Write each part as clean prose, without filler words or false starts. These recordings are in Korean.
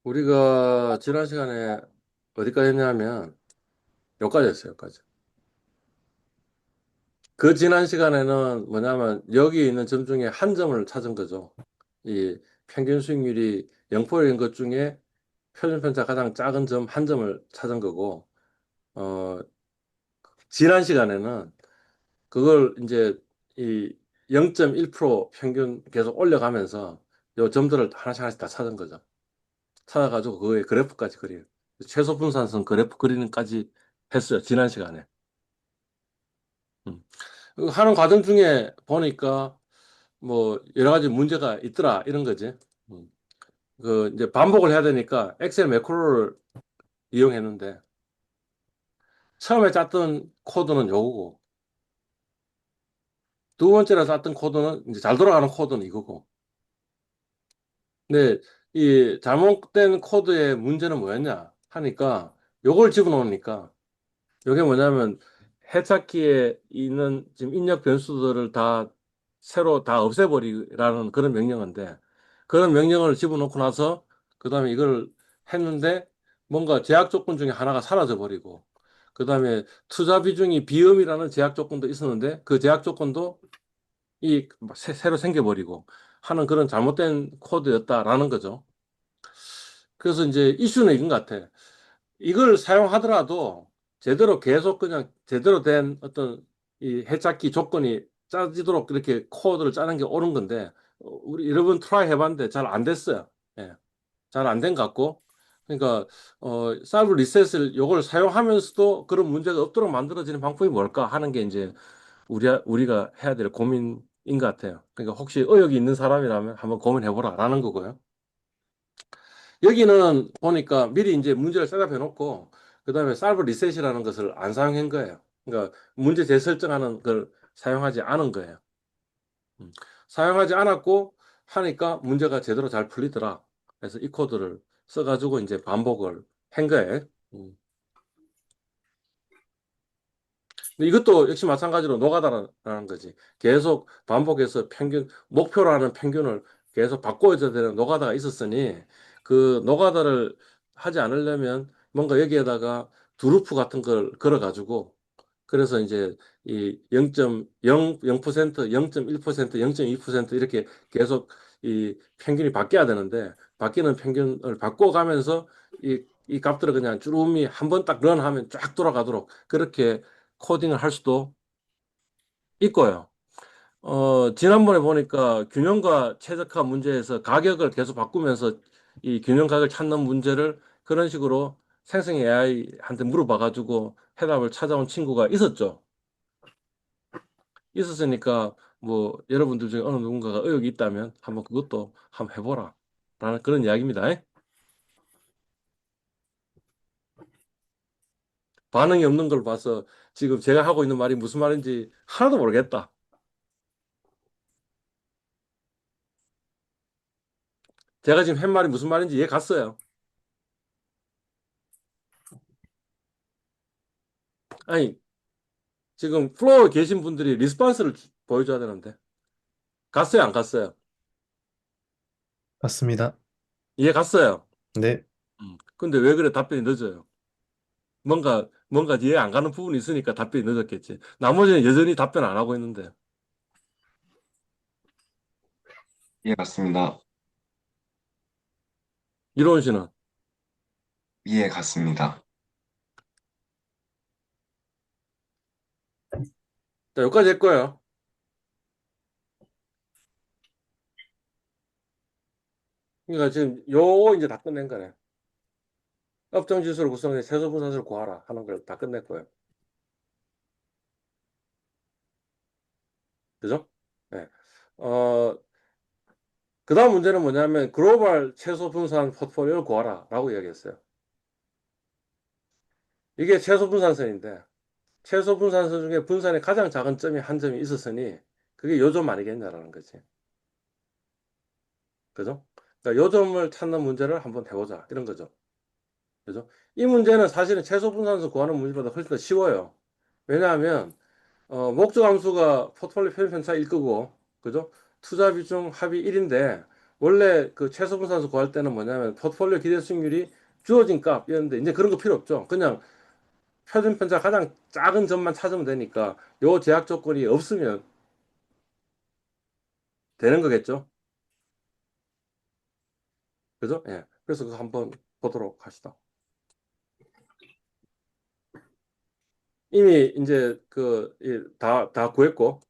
우리가 지난 시간에 어디까지 했냐면 여기까지 했어요, 여기까지. 그 지난 시간에는 뭐냐면 여기 있는 점 중에 한 점을 찾은 거죠. 이 평균 수익률이 0%인 것 중에 표준편차 가장 작은 점 한 점을 찾은 거고, 어, 지난 시간에는 그걸 이제 이 0.1% 평균 계속 올려가면서 요 점들을 하나씩 하나씩 다 찾은 거죠. 찾아가지고 그거의 그래프까지 그려요. 최소 분산성 그래프 그리는까지 했어요, 지난 시간에. 음. 그 하는 과정 중에 보니까 뭐 여러 가지 문제가 있더라 이런 거지. 음. 그 이제 반복을 해야 되니까 엑셀 매크로를 이용했는데 처음에 짰던 코드는 요거고 두 번째로 짰던 코드는 이제 잘 돌아가는 코드는 이거고. 근데 이 잘못된 코드의 문제는 뭐였냐 하니까 요걸 집어넣으니까 요게 뭐냐면 해착기에 있는 지금 입력 변수들을 다 새로 다 없애버리라는 그런 명령어인데 그런 명령어를 집어넣고 나서 그다음에 이걸 했는데 뭔가 제약 조건 중에 하나가 사라져 버리고 그다음에 투자 비중이 비음이라는 제약 조건도 있었는데 그 제약 조건도 새로 생겨버리고 하는 그런 잘못된 코드였다라는 거죠. 그래서 이제 이슈는 이건 것 같아. 이걸 사용하더라도 제대로 계속 그냥 제대로 된 어떤 이 해잡기 조건이 짜지도록 이렇게 코드를 짜는 게 옳은 건데 우리 여러 번 트라이 해봤는데 잘 안 됐어요. 예, 잘 안 된 것 같고 그러니까 살브 리셋을 요걸 사용하면서도 그런 문제가 없도록 만들어지는 방법이 뭘까 하는 게 이제 우리가 해야 될 고민인 것 같아요. 그러니까 혹시 의욕이 있는 사람이라면 한번 고민해보라라는 거고요. 여기는 보니까 미리 이제 문제를 셋업해 놓고 그다음에 살브 리셋이라는 것을 안 사용한 거예요. 그러니까 문제 재설정하는 걸 사용하지 않은 거예요. 음. 사용하지 않았고 하니까 문제가 제대로 잘 풀리더라. 그래서 이 코드를 써가지고 이제 반복을 한 거예요. 음. 근데 이것도 역시 마찬가지로 노가다라는 거지. 계속 반복해서 목표라는 평균을 계속 바꿔줘야 되는 노가다가 있었으니 그 노가다를 하지 않으려면 뭔가 여기에다가 두루프 같은 걸 걸어가지고 그래서 이제 이 0.0, 0%, 0.1%, 0.2% 이렇게 계속 이 평균이 바뀌어야 되는데 바뀌는 평균을 바꿔가면서 이 값들을 그냥 주름이 한 번 딱 런하면 쫙 돌아가도록 그렇게 코딩을 할 수도 있고요. 지난번에 보니까 균형과 최적화 문제에서 가격을 계속 바꾸면서 이 균형각을 찾는 문제를 그런 식으로 생성 AI한테 물어봐가지고 해답을 찾아온 친구가 있었죠. 있었으니까 뭐 여러분들 중에 어느 누군가가 의욕이 있다면 한번 그것도 한번 해보라. 라는 그런 이야기입니다. 반응이 없는 걸 봐서 지금 제가 하고 있는 말이 무슨 말인지 하나도 모르겠다. 제가 지금 한 말이 무슨 말인지 이해 갔어요. 아니, 지금 플로어에 계신 분들이 리스폰스를 보여줘야 되는데. 갔어요, 안 갔어요? 맞습니다. 이해 갔어요. 네, 근데 왜 그래 답변이 늦어요? 뭔가 이해 안 가는 부분이 있으니까 답변이 늦었겠지. 나머지는 여전히 답변 안 하고 있는데. 예, 맞습니다. 이로운 씨는. 이해 갔습니다. 자, 여기까지 했고요. 그러니까 지금 요거 이제 다 끝낸 거네. 업종 지수를 구성해 최소 분산수를 구하라 하는 걸 다 끝냈고요. 그죠? 네. 어, 그 다음 문제는 뭐냐면 글로벌 최소 분산 포트폴리오를 구하라 라고 이야기했어요. 이게 최소 분산선인데 최소 분산선 중에 분산의 가장 작은 점이 한 점이 있었으니 그게 요점 아니겠냐라는 거지. 그죠? 그러니까 요점을 찾는 문제를 한번 해보자 이런 거죠. 그죠? 이 문제는 사실은 최소 분산수 구하는 문제보다 훨씬 더 쉬워요. 왜냐하면 목적 함수가 포트폴리오 편차일 거고, 그죠? 투자 비중 합이 1인데 원래 그 최소 분산수 구할 때는 뭐냐면 포트폴리오 기대 수익률이 주어진 값이었는데 이제 그런 거 필요 없죠. 그냥 표준 편차 가장 작은 점만 찾으면 되니까 요 제약 조건이 없으면 되는 거겠죠. 그죠? 예. 그래서 그거 한번 보도록 합시다. 이미 이제 다 구했고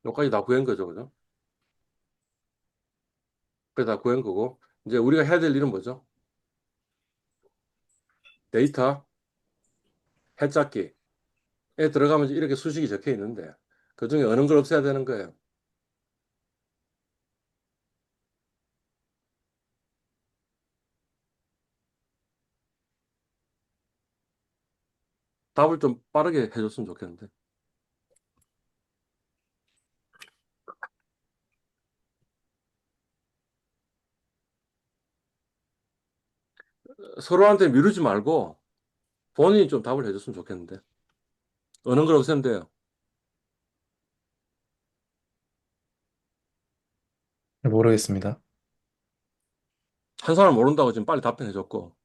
요까지 다 구한 거죠. 그죠? 그게 다 구한 거고 이제 우리가 해야 될 일은 뭐죠? 데이터 해잡기에 들어가면 이렇게 수식이 적혀 있는데 그중에 어느 걸 없애야 되는 거예요. 답을 좀 빠르게 해줬으면 좋겠는데. 서로한테 미루지 말고 본인이 좀 답을 해줬으면 좋겠는데. 어느 걸 없애면 돼요. 모르겠습니다. 한 사람 모른다고 지금 빨리 답변해줬고.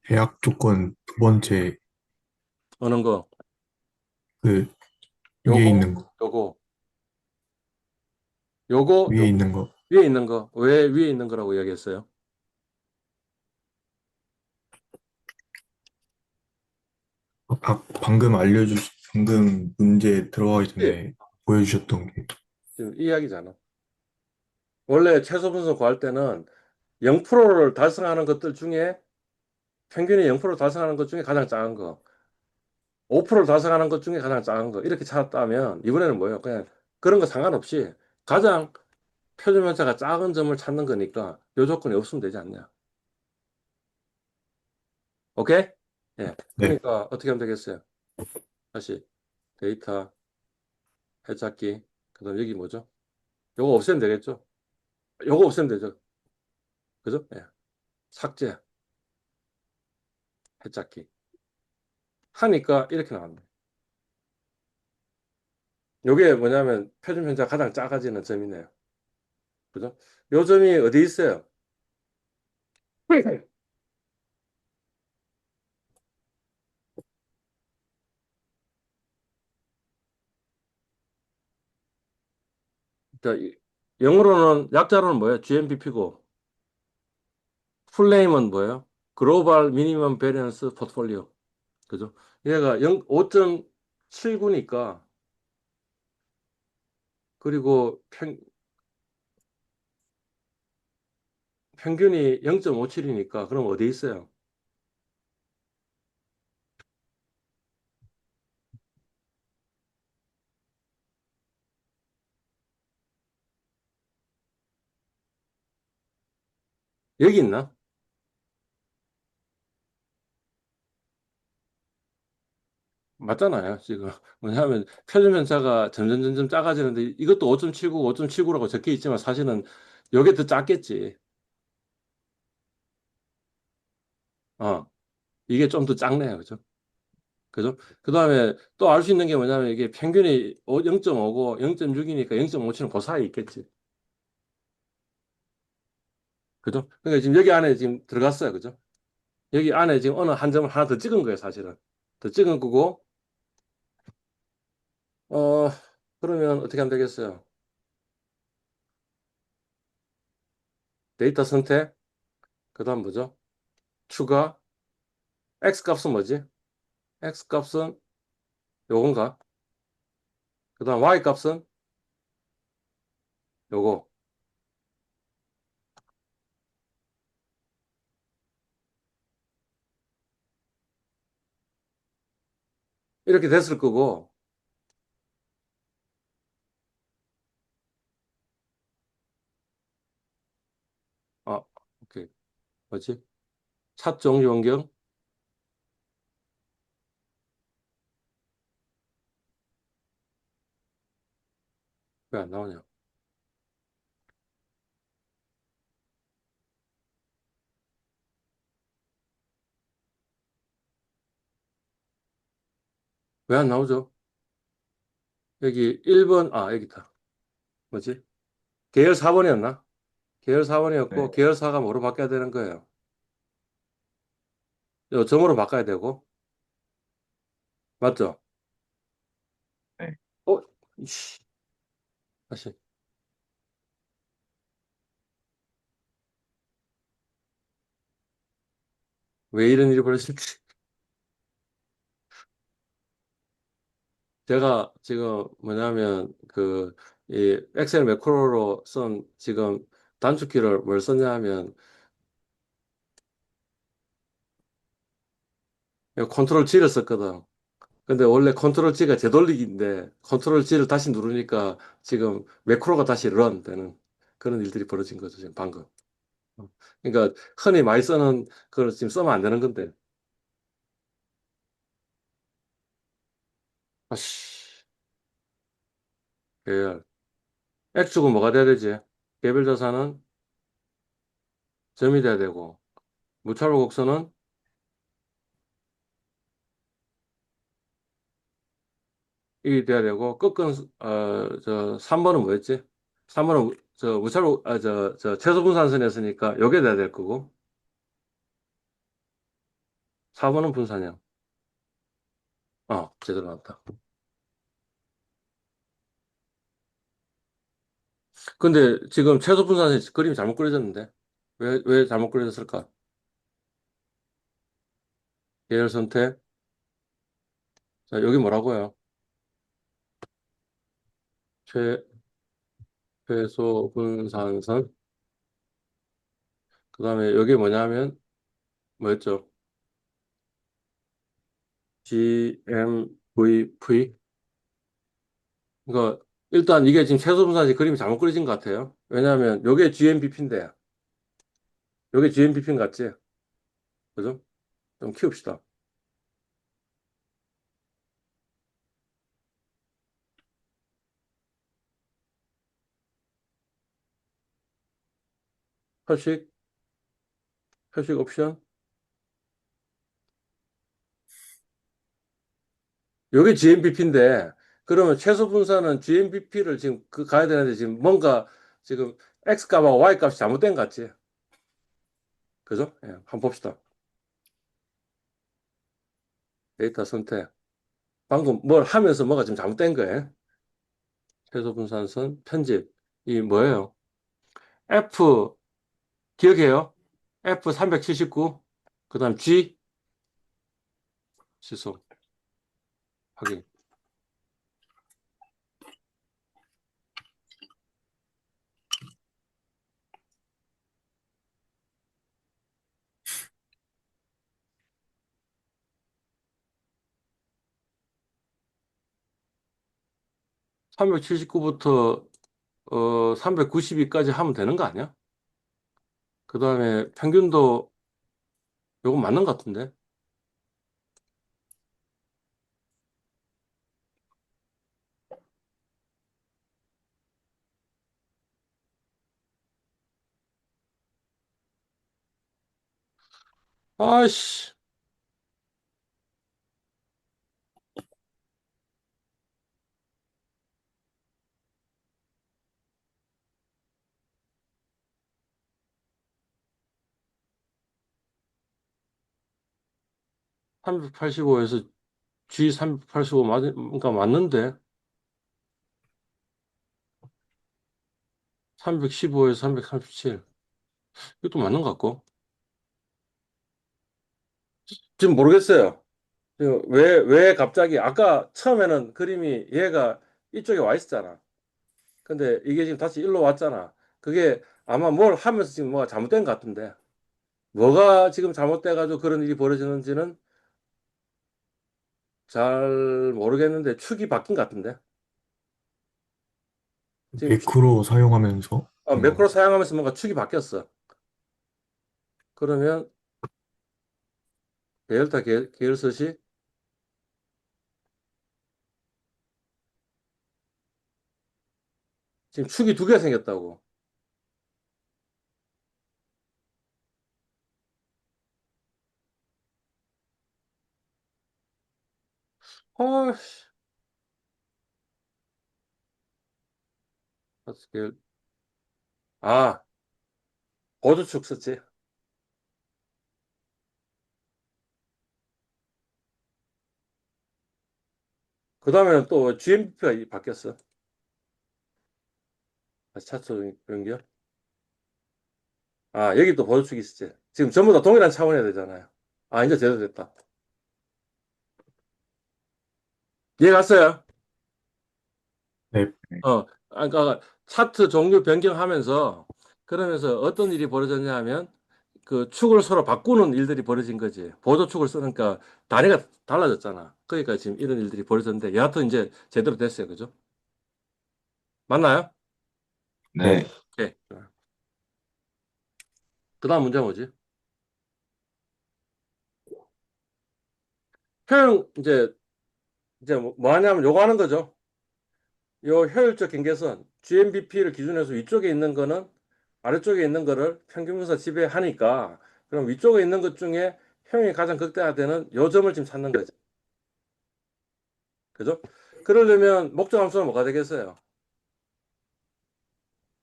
계약 조건 두 번째 어느 거, 그 위에 요거, 있는 거, 요거, 요거, 위에 있는 거. 위에 있는 거. 왜 위에 있는 거라고 이야기했어요? 방금 문제 들어가기 예. 전에 보여주셨던 게 지금 이 이야기잖아. 원래 최소 분수 구할 때는 0%를 달성하는 것들 중에 평균이 0%를 달성하는 것 중에 가장 작은 거, 5%를 달성하는 것 중에 가장 작은 거 이렇게 찾았다면 이번에는 뭐예요? 그냥 그런 거 상관없이 가장 표준 편차가 작은 점을 찾는 거니까 요 조건이 없으면 되지 않냐? 오케이? 예. 네, 그러니까 어떻게 하면 되겠어요? 다시 데이터 해찾기 그다음 여기 뭐죠? 요거 없애면 되겠죠? 요거 없애면 되죠? 그죠? 예. 삭제 해찾기 하니까 이렇게 나왔네. 요게 뭐냐면 표준 편차가 가장 작아지는 점이네요. 그죠? 요 점이 어디 있어요? 자, 영어로는 약자로는 뭐예요? GMBP고 풀네임은 뭐예요? 글로벌 미니멈 베리언스 포트폴리오. 그죠? 얘가 5.79니까 그리고 평균이 0.57이니까 그럼 어디 있어요? 여기 있나? 맞잖아요, 지금. 뭐냐면 표준편차가 점점 작아지는데 이것도 5.79, 5.79라고 적혀 있지만 사실은 이게 더 작겠지. 어, 이게 좀 더 작네요. 그죠? 그죠? 그 다음에 또 알 수 있는 게 뭐냐면 이게 평균이 0.5고 0.6이니까 0.57은 그 사이에 있겠지. 그죠? 그러니까 지금 여기 안에 지금 들어갔어요. 그죠? 여기 안에 지금 어느 한 점을 하나 더 찍은 거예요, 사실은. 더 찍은 거고, 어, 그러면 어떻게 하면 되겠어요? 데이터 선택, 그 다음 뭐죠? 추가, X 값은 뭐지? X 값은 요건가? 그 다음 Y 값은 요거. 이렇게 됐을 거고, 아, 오케이. 뭐지? 차 종류 변경, 왜 안 나오냐? 왜 안 나오죠? 여기 1번, 여기 있다. 뭐지? 계열 4번이었나? 계열 4번이었고, 네, 계열 4가 뭐로 바뀌어야 되는 거예요? 요 점으로 바꿔야 되고, 맞죠? 네. 어? 이씨, 다시. 왜 이런 일이 벌어질지. 제가 지금 뭐냐면, 이 엑셀 매크로로 쓴 지금 단축키를 뭘 썼냐 하면, 컨트롤 G를 썼거든. 근데 원래 컨트롤 G가 되돌리기인데, 컨트롤 G를 다시 누르니까 지금 매크로가 다시 런 되는 그런 일들이 벌어진 거죠, 지금 방금. 그러니까 흔히 많이 쓰는 걸 지금 쓰면 안 되는 건데. 아씨, 계열. X축은 뭐가 돼야 되지? 개별 자산은 점이 돼야 되고, 무차별 곡선은 이 돼야 되고, 끝근, 3번은 뭐였지? 3번은 무차별, 최소 분산선이었으니까 요게 돼야 될 거고, 4번은 분산형. 제대로 나왔다. 근데 지금 최소 분산선 그림이 잘못 그려졌는데? 왜 잘못 그려졌을까? 계열 선택. 자, 여기 뭐라고요? 최, 최소 분산선. 그 다음에 여기 뭐냐면, 뭐였죠? GMVV. 그러니까 일단 이게 지금 최소 분산이 그림이 잘못 그려진 것 같아요. 왜냐하면 요게 GMBP인데, 요게 GMBP인 것 같지? 그죠? 좀 키웁시다. 표식, 표식 옵션. 요게 GMBP인데, 그러면 최소 분산은 GMBP를 지금 가야 되는데 지금 뭔가 지금 X값하고 Y값이 잘못된 것 같지? 그죠? 예, 한번 봅시다. 데이터 선택. 방금 뭘 하면서 뭐가 지금 잘못된 거예요? 최소 분산선 편집. 이 뭐예요? F 기억해요? F 379. 그다음 G 시속 확인. 379부터 392까지 하면 되는 거 아니야? 그다음에 평균도 요거 맞는 것 같은데. 아씨. 385에서 G 385 그러니까 맞는데. 315에서 337. 이것도 맞는 것 같고. 지금 모르겠어요. 왜 갑자기 아까 처음에는 그림이 얘가 이쪽에 와 있었잖아. 근데 이게 지금 다시 일로 왔잖아. 그게 아마 뭘 하면서 지금 뭐가 잘못된 것 같은데. 뭐가 지금 잘못돼가지고 그런 일이 벌어지는지는 잘 모르겠는데 축이 바뀐 것 같은데. 지금 매크로 사용하면서 된 매크로 건가? 사용하면서 뭔가 축이 바뀌었어. 그러면 데일타 계열서식 지금 축이 두 개 생겼다고. 아, 어떻게, 아, 보조축 썼지. 그 다음에는 또 GMP가 바뀌었어. 다시 차트 연결. 아, 여기 또 보조축이 있었지. 지금 전부 다 동일한 차원이어야 되잖아요. 아, 이제 제대로 됐다. 이해 갔어요? 네, 네. 그러니까 차트 종류 변경하면서 그러면서 어떤 일이 벌어졌냐 하면 그 축을 서로 바꾸는 일들이 벌어진 거지. 보조축을 쓰니까 단위가 달라졌잖아. 그러니까 지금 이런 일들이 벌어졌는데 여하튼 이제 제대로 됐어요. 그죠? 맞나요? 네. 네. 오케이. 그 다음 문제 뭐지? 효용 이제 뭐 하냐면 요거 하는 거죠. 요 효율적 경계선 GMBP를 기준해서 위쪽에 있는 거는 아래쪽에 있는 거를 평균분사 지배하니까 그럼 위쪽에 있는 것 중에 효용이 가장 극대화되는 요 점을 지금 찾는 거죠. 그죠? 그러려면 목적 함수는 뭐가 되겠어요?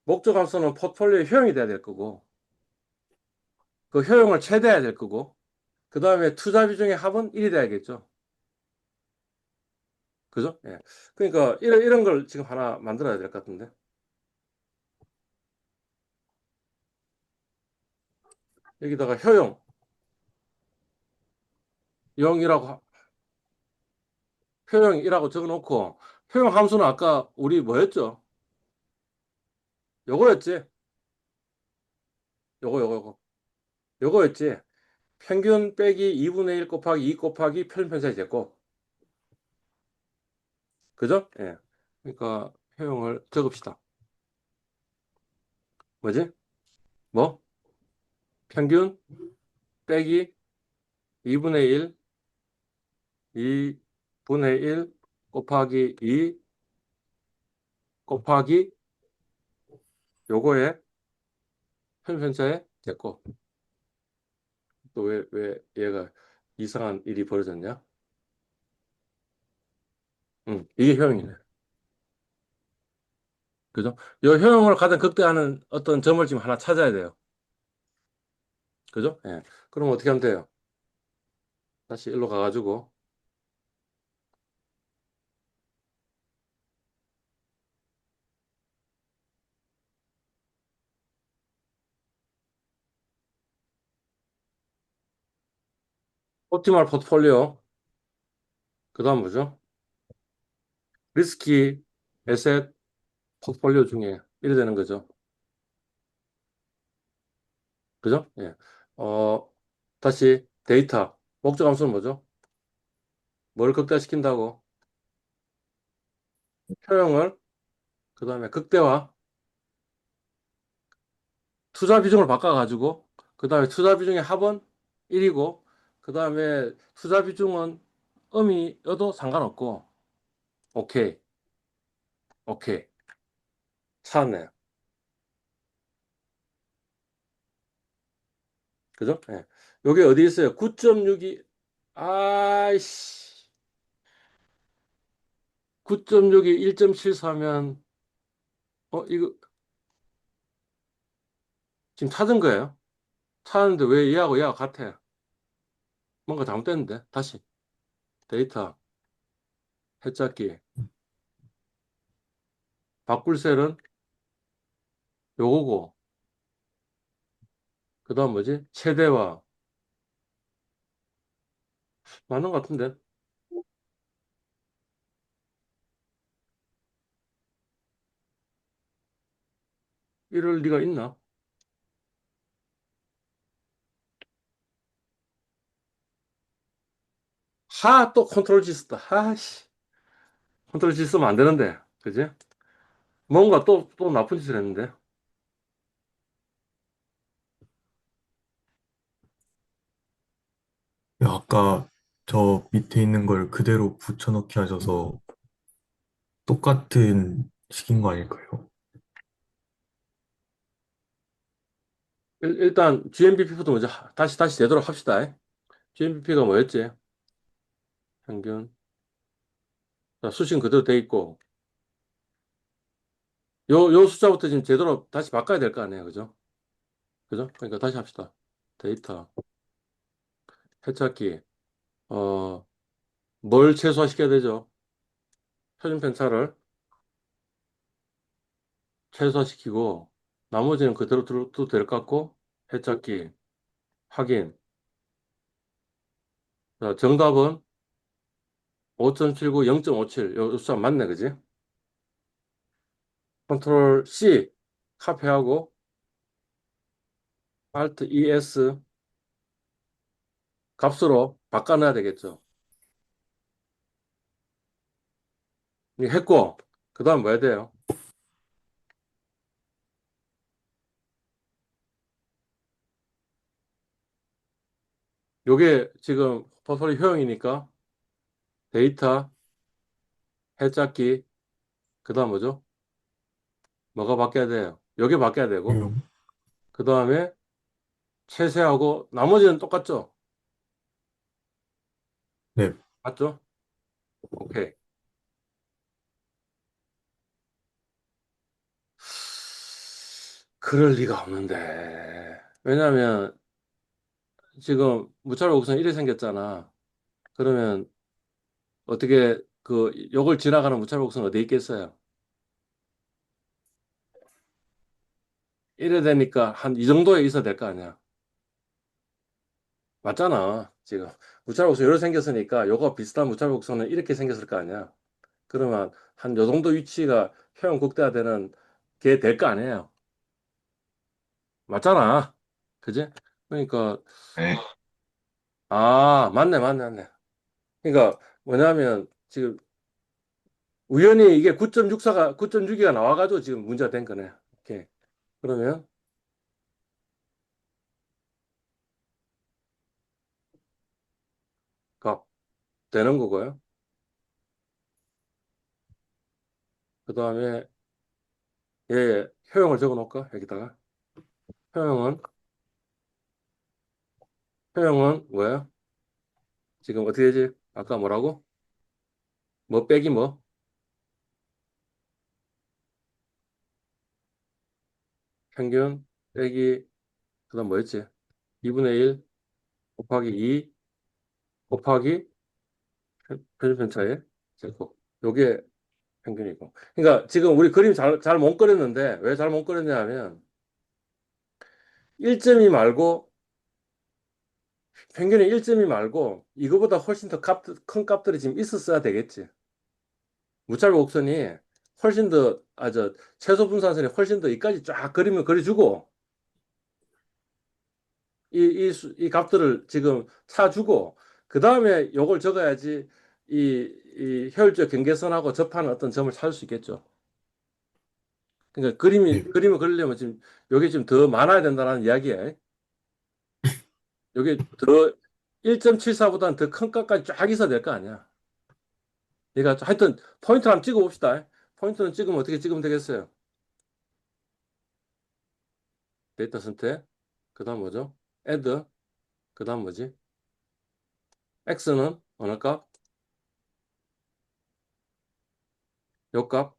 목적 함수는 포트폴리오의 효용이 돼야 될 거고 그 효용을 최대해야 될 거고 그 다음에 투자 비중의 합은 1이 돼야겠죠. 그죠? 예. 그러니까 이런 걸 지금 하나 만들어야 될 것 같은데 여기다가 효용 0이라고 효용이라고 적어놓고 효용 함수는 아까 우리 뭐였죠? 요거였지? 요거 요거였지? 평균 빼기 2분의 1 곱하기 2 곱하기 편편차의 제곱 그죠? 예. 그러니까 효용을 적읍시다. 뭐지? 뭐? 평균 빼기 2분의 1 2분의 1 곱하기 2 곱하기 요거의 편편차의 제곱 또 왜 얘가 이상한 일이 벌어졌냐? 이게 효용이네. 그죠? 이 효용을 가장 극대화하는 어떤 점을 지금 하나 찾아야 돼요. 그죠? 예. 그럼 어떻게 하면 돼요? 다시 일로 가가지고 옵티멀 포트폴리오 그 다음 뭐죠? 리스키 에셋 포트폴리오 중에 이래 되는 거죠. 그죠? 예. 어, 다시 데이터 목적 함수는 뭐죠? 뭘 극대화시킨다고? 효용을 그 다음에 극대화 투자 비중을 바꿔가지고 그 다음에 투자 비중의 합은 1이고 그 다음에 투자 비중은 음이어도 상관없고 오케이 오케이 찾았네요. 그죠? 예. 요게 어디 있어요? 9.62 아이씨 9.62 1.74면 이거 지금 찾은 거예요? 찾았는데 왜 얘하고 같아? 뭔가 잘못됐는데 다시 데이터 해찾기 바꿀 셀은 요거고 그 다음 뭐지? 최대화 맞는 것 같은데 이럴 리가 있나? 또 컨트롤 G 썼다. 아씨. 컨트롤 G 쓰면 안 되는데. 그지? 뭔가 또 나쁜 짓을 했는데. 아까 저 밑에 있는 걸 그대로 붙여넣기 하셔서 똑같은 식인 거 아닐까요? 일단 GMBP부터 먼저 다시 되도록 합시다. GMBP가 뭐였지? 평균. 자, 수신 그대로 돼 있고. 요 숫자부터 지금 제대로 다시 바꿔야 될 거 아니에요. 그죠? 그죠? 그러니까 다시 합시다. 데이터, 해찾기, 어, 뭘 최소화시켜야 되죠? 표준 편차를 최소화시키고, 나머지는 그대로 둬도 될 것 같고, 해찾기, 확인. 자, 정답은 5.79, 0.57. 요 숫자 맞네, 그지? 컨트롤 C, 카피하고, Alt ES 값으로 바꿔놔야 되겠죠. 이거 했고, 그 다음 뭐 해야 돼요? 요게 지금 포털 효용이니까 데이터, 해잡기, 그 다음 뭐죠? 뭐가 바뀌어야 돼요? 요게 바뀌어야 되고, 음, 그 다음에 채세하고 나머지는 똑같죠? 네, 맞죠? 오케이. 그럴 리가 없는데. 왜냐면 지금 무차별 곡선 1이 생겼잖아. 그러면 어떻게 그 요걸 지나가는 무차별 곡선 어디에 있겠어요? 1에 되니까 한 이 정도에 있어야 될 거 아니야. 맞잖아. 지금 무차별 곡선 이렇게 생겼으니까 요거 비슷한 무차별 곡선은 이렇게 생겼을 거 아니야. 그러면 한 요 정도 위치가 효용 극대화되는 게 될 거 아니에요. 맞잖아. 그지? 그러니까 네. 아, 맞네. 그러니까 뭐냐면 지금 우연히 이게 9.6가 나와가지고 지금 문제가 된 거네. 오케이. 그러면 각 되는 거고요. 그 다음에 얘 효용을 적어 놓을까? 여기다가. 효용은 효용은 뭐야? 지금 어떻게 되지? 아까 뭐라고? 뭐 빼기 뭐? 평균 빼기 그다음 뭐였지? 2분의 1 곱하기 2 곱하기 편차의 제곱. 요게 평균이고. 그러니까 지금 우리 그림 잘 못 그렸는데 왜 잘 못 그렸냐 하면 1.2 말고 평균이 1.2 말고 이거보다 훨씬 더 큰 값들이 지금 있었어야 되겠지. 무차별 곡선이 훨씬 더, 최소 분산선이 훨씬 더 이까지 쫙 그림을 그려주고, 이 값들을 지금 차주고, 그 다음에 요걸 적어야지 이 효율적 경계선하고 접하는 어떤 점을 찾을 수 있겠죠. 그러니까 네, 그림을 그리려면 지금 요게 좀 더 많아야 된다는 이야기야. 요게 더 1.74보다는 더 큰 값까지 쫙 있어야 될 거 아니야. 그러니까 하여튼 포인트를 한번 찍어 봅시다. 포인트는 찍으면 어떻게 찍으면 되겠어요? 데이터 선택. 그 다음 뭐죠? add. 그 다음 뭐지? x는 어느 값? 요 값.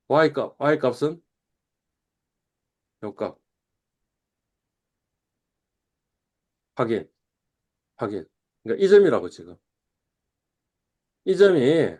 y 값은 요 값. 확인. 확인. 그러니까 이 점이라고 지금. 이 점이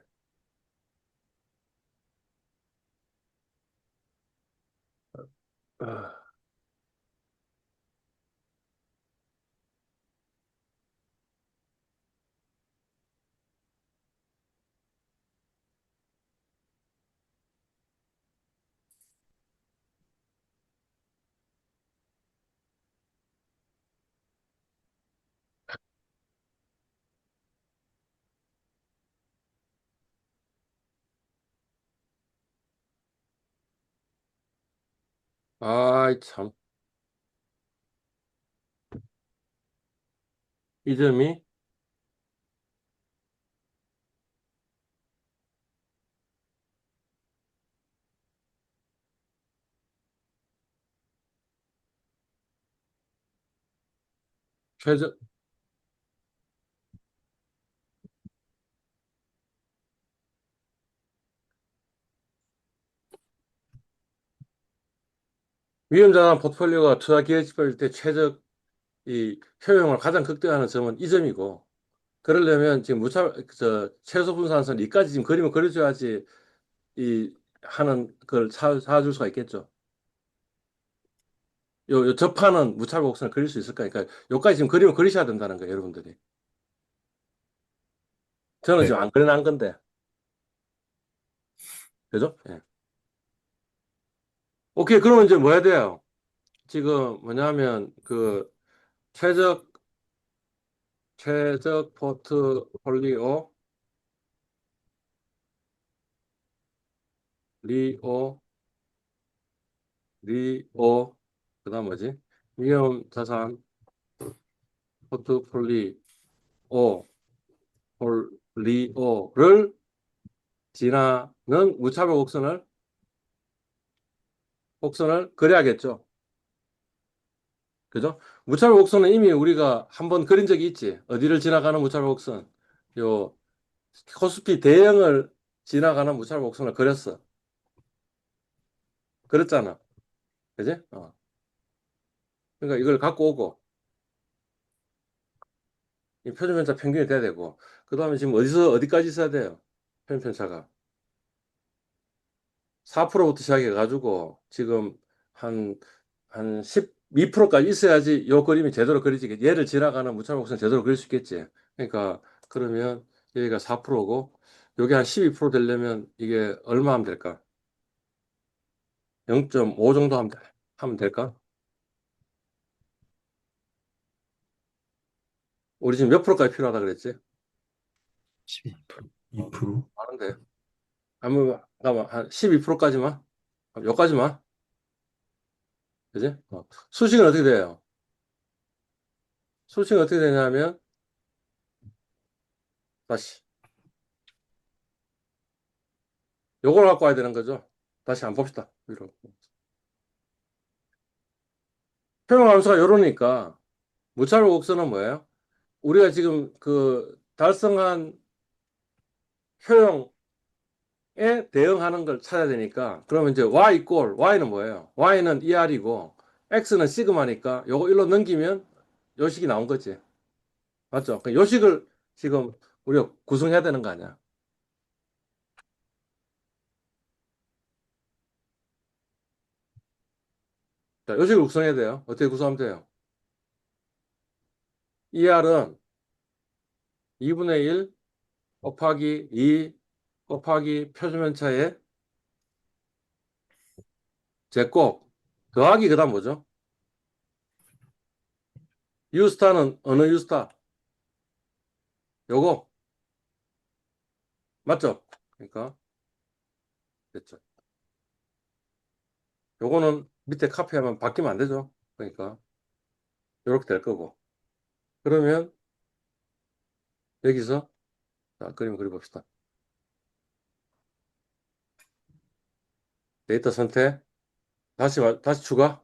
아, 아이 참. 이 점이 최저, 위험자산 포트폴리오가 투자 기회 집합일 때 최적 이 효용을 가장 극대화하는 점은 이 점이고, 그러려면 지금 최소 분산선 이까지 지금 그림을 그려줘야지 이 하는 걸 찾아줄 수가 있겠죠. 요 접하는 무차별 곡선을 그릴 수 있을까? 그러니까 요까지 지금 그림을 그리셔야 된다는 거예요, 여러분들이. 저는 네, 지금 안 그려놓은 건데, 그죠? 예. 오케이, 그러면 이제 뭐 해야 돼요? 지금 뭐냐면 최적 최적 포트폴리오 리오 리오 그다음 뭐지? 위험 자산 포트폴리오 폴리오를 지나는 무차별 곡선을 그려야겠죠. 그죠? 무차별 곡선은 이미 우리가 한번 그린 적이 있지. 어디를 지나가는 무차별 곡선? 요 코스피 대형을 지나가는 무차별 곡선을 그렸어. 그랬잖아. 그지? 그러니까 이걸 갖고 오고 이 표준편차 평균이 돼야 되고 그 다음에 지금 어디서 어디까지 있어야 돼요? 표준편차가 4%부터 시작해 가지고 지금 한 한 12%까지 있어야지 요 그림이 제대로 그리지. 얘를 지나가는 무차별 곡선 제대로 그릴 수 있겠지. 그러니까 그러면 여기가 4%고 여기 한 12% 되려면 이게 얼마 하면 될까? 0.5 정도 하면 될까? 우리 지금 몇 프로까지 필요하다 그랬지? 12%, 2%. 많은데. 잠깐만, 한 12%까지만? 여기까지만? 그지? 수식은 어떻게 돼요? 수식은 어떻게 되냐면, 다시. 요걸 갖고 와야 되는 거죠. 다시 한번 봅시다. 위로. 평형함수가 요러니까, 무차별 곡선은 뭐예요? 우리가 지금 달성한 효용에 대응하는 걸 찾아야 되니까, 그러면 이제 y는 뭐예요? y는 ER이고, x는 시그마니까, 요거 일로 넘기면 요식이 나온 거지. 맞죠? 그 요식을 지금 우리가 구성해야 되는 거 아니야? 자, 요식을 구성해야 돼요. 어떻게 구성하면 돼요? ER은 2분의 1 곱하기 2 곱하기 표준편차의 제곱 더하기 그다음 뭐죠? 유스타는 어느 유스타? 요거 맞죠? 그러니까 됐죠. 요거는 밑에 카피하면 바뀌면 안 되죠. 그러니까 요렇게 될 거고. 그러면 여기서 자, 그림 그려봅시다. 데이터 선택 다시 추가.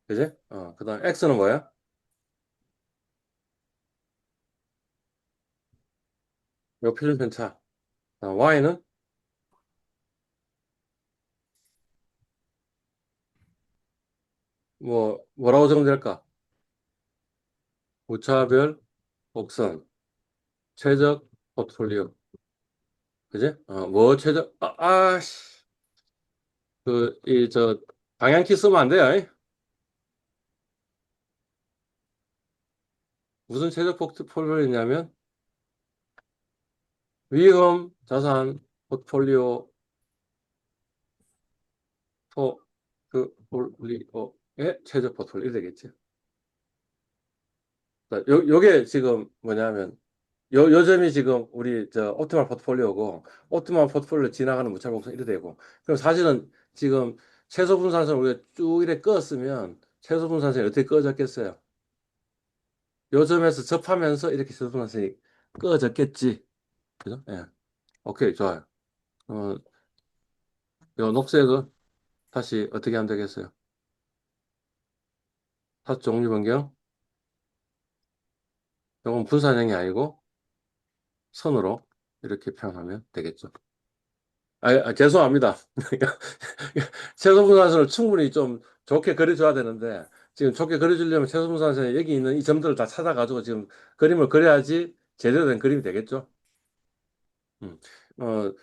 그지? 그다음 x는 뭐야? 요 표준편차. y는 뭐라고 정될까? 무차별 곡선 최적 포트폴리오. 그지? 최적 아씨 방향키 쓰면 안 돼요. 이? 무슨 최적 포트폴리오냐면 위험 자산 포트폴리오 포트폴리오의 최적 포트폴리오 되겠지. 자, 요게 지금 뭐냐면 요 점이 지금 우리 옵티멀 포트폴리오고 옵티멀 포트폴리오 지나가는 무차별 곡선 이래 되고 그럼 사실은 지금 최소 분산선을 우리가 쭉 이렇게 끄었으면 최소 분산선이 어떻게 끄어졌겠어요? 요 점에서 접하면서 이렇게 최소 분산선이 끄어졌겠지. 그죠? 예. 오케이, 좋아요. 어, 요 녹색은 다시 어떻게 하면 되겠어요? 타수 종류 변경. 이건 분산형이 아니고 선으로 이렇게 표현하면 되겠죠. 죄송합니다. 최소분산선을 충분히 좀 좋게 그려줘야 되는데 지금 좋게 그려주려면 최소분산선에 여기 있는 이 점들을 다 찾아가지고 지금 그림을 그려야지 제대로 된 그림이 되겠죠. 음. 어,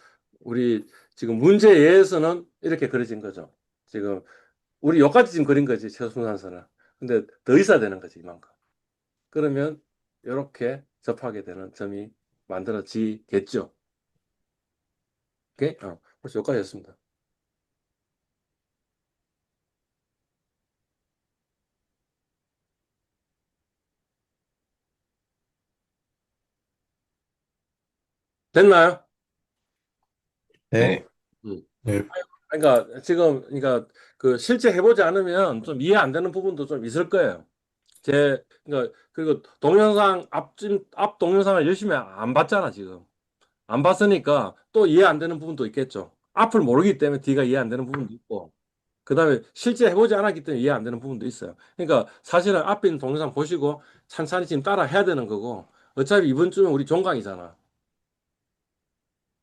우리 지금 문제에서는 이렇게 그려진 거죠. 지금 우리 여기까지 지금 그린 거지 최소분산선을. 근데 더 있어야 되는 거지 이만큼. 그러면 이렇게 접하게 되는 점이 만들어지겠죠. 오케이? 벌써 여기까지 했습니다. 됐나요? 네. 음. 네, 그러니까 지금 그러니까 그 실제 해보지 않으면 좀 이해 안 되는 부분도 좀 있을 거예요. 그러니까 그리고 동영상 앞 동영상을 열심히 안 봤잖아 지금. 안 봤으니까 또 이해 안 되는 부분도 있겠죠. 앞을 모르기 때문에 뒤가 이해 안 되는 부분도 있고. 그다음에 실제 해보지 않았기 때문에 이해 안 되는 부분도 있어요. 그러니까 사실은 앞에 있는 동영상 보시고 찬찬히 지금 따라 해야 되는 거고 어차피 이번 주는 우리 종강이잖아.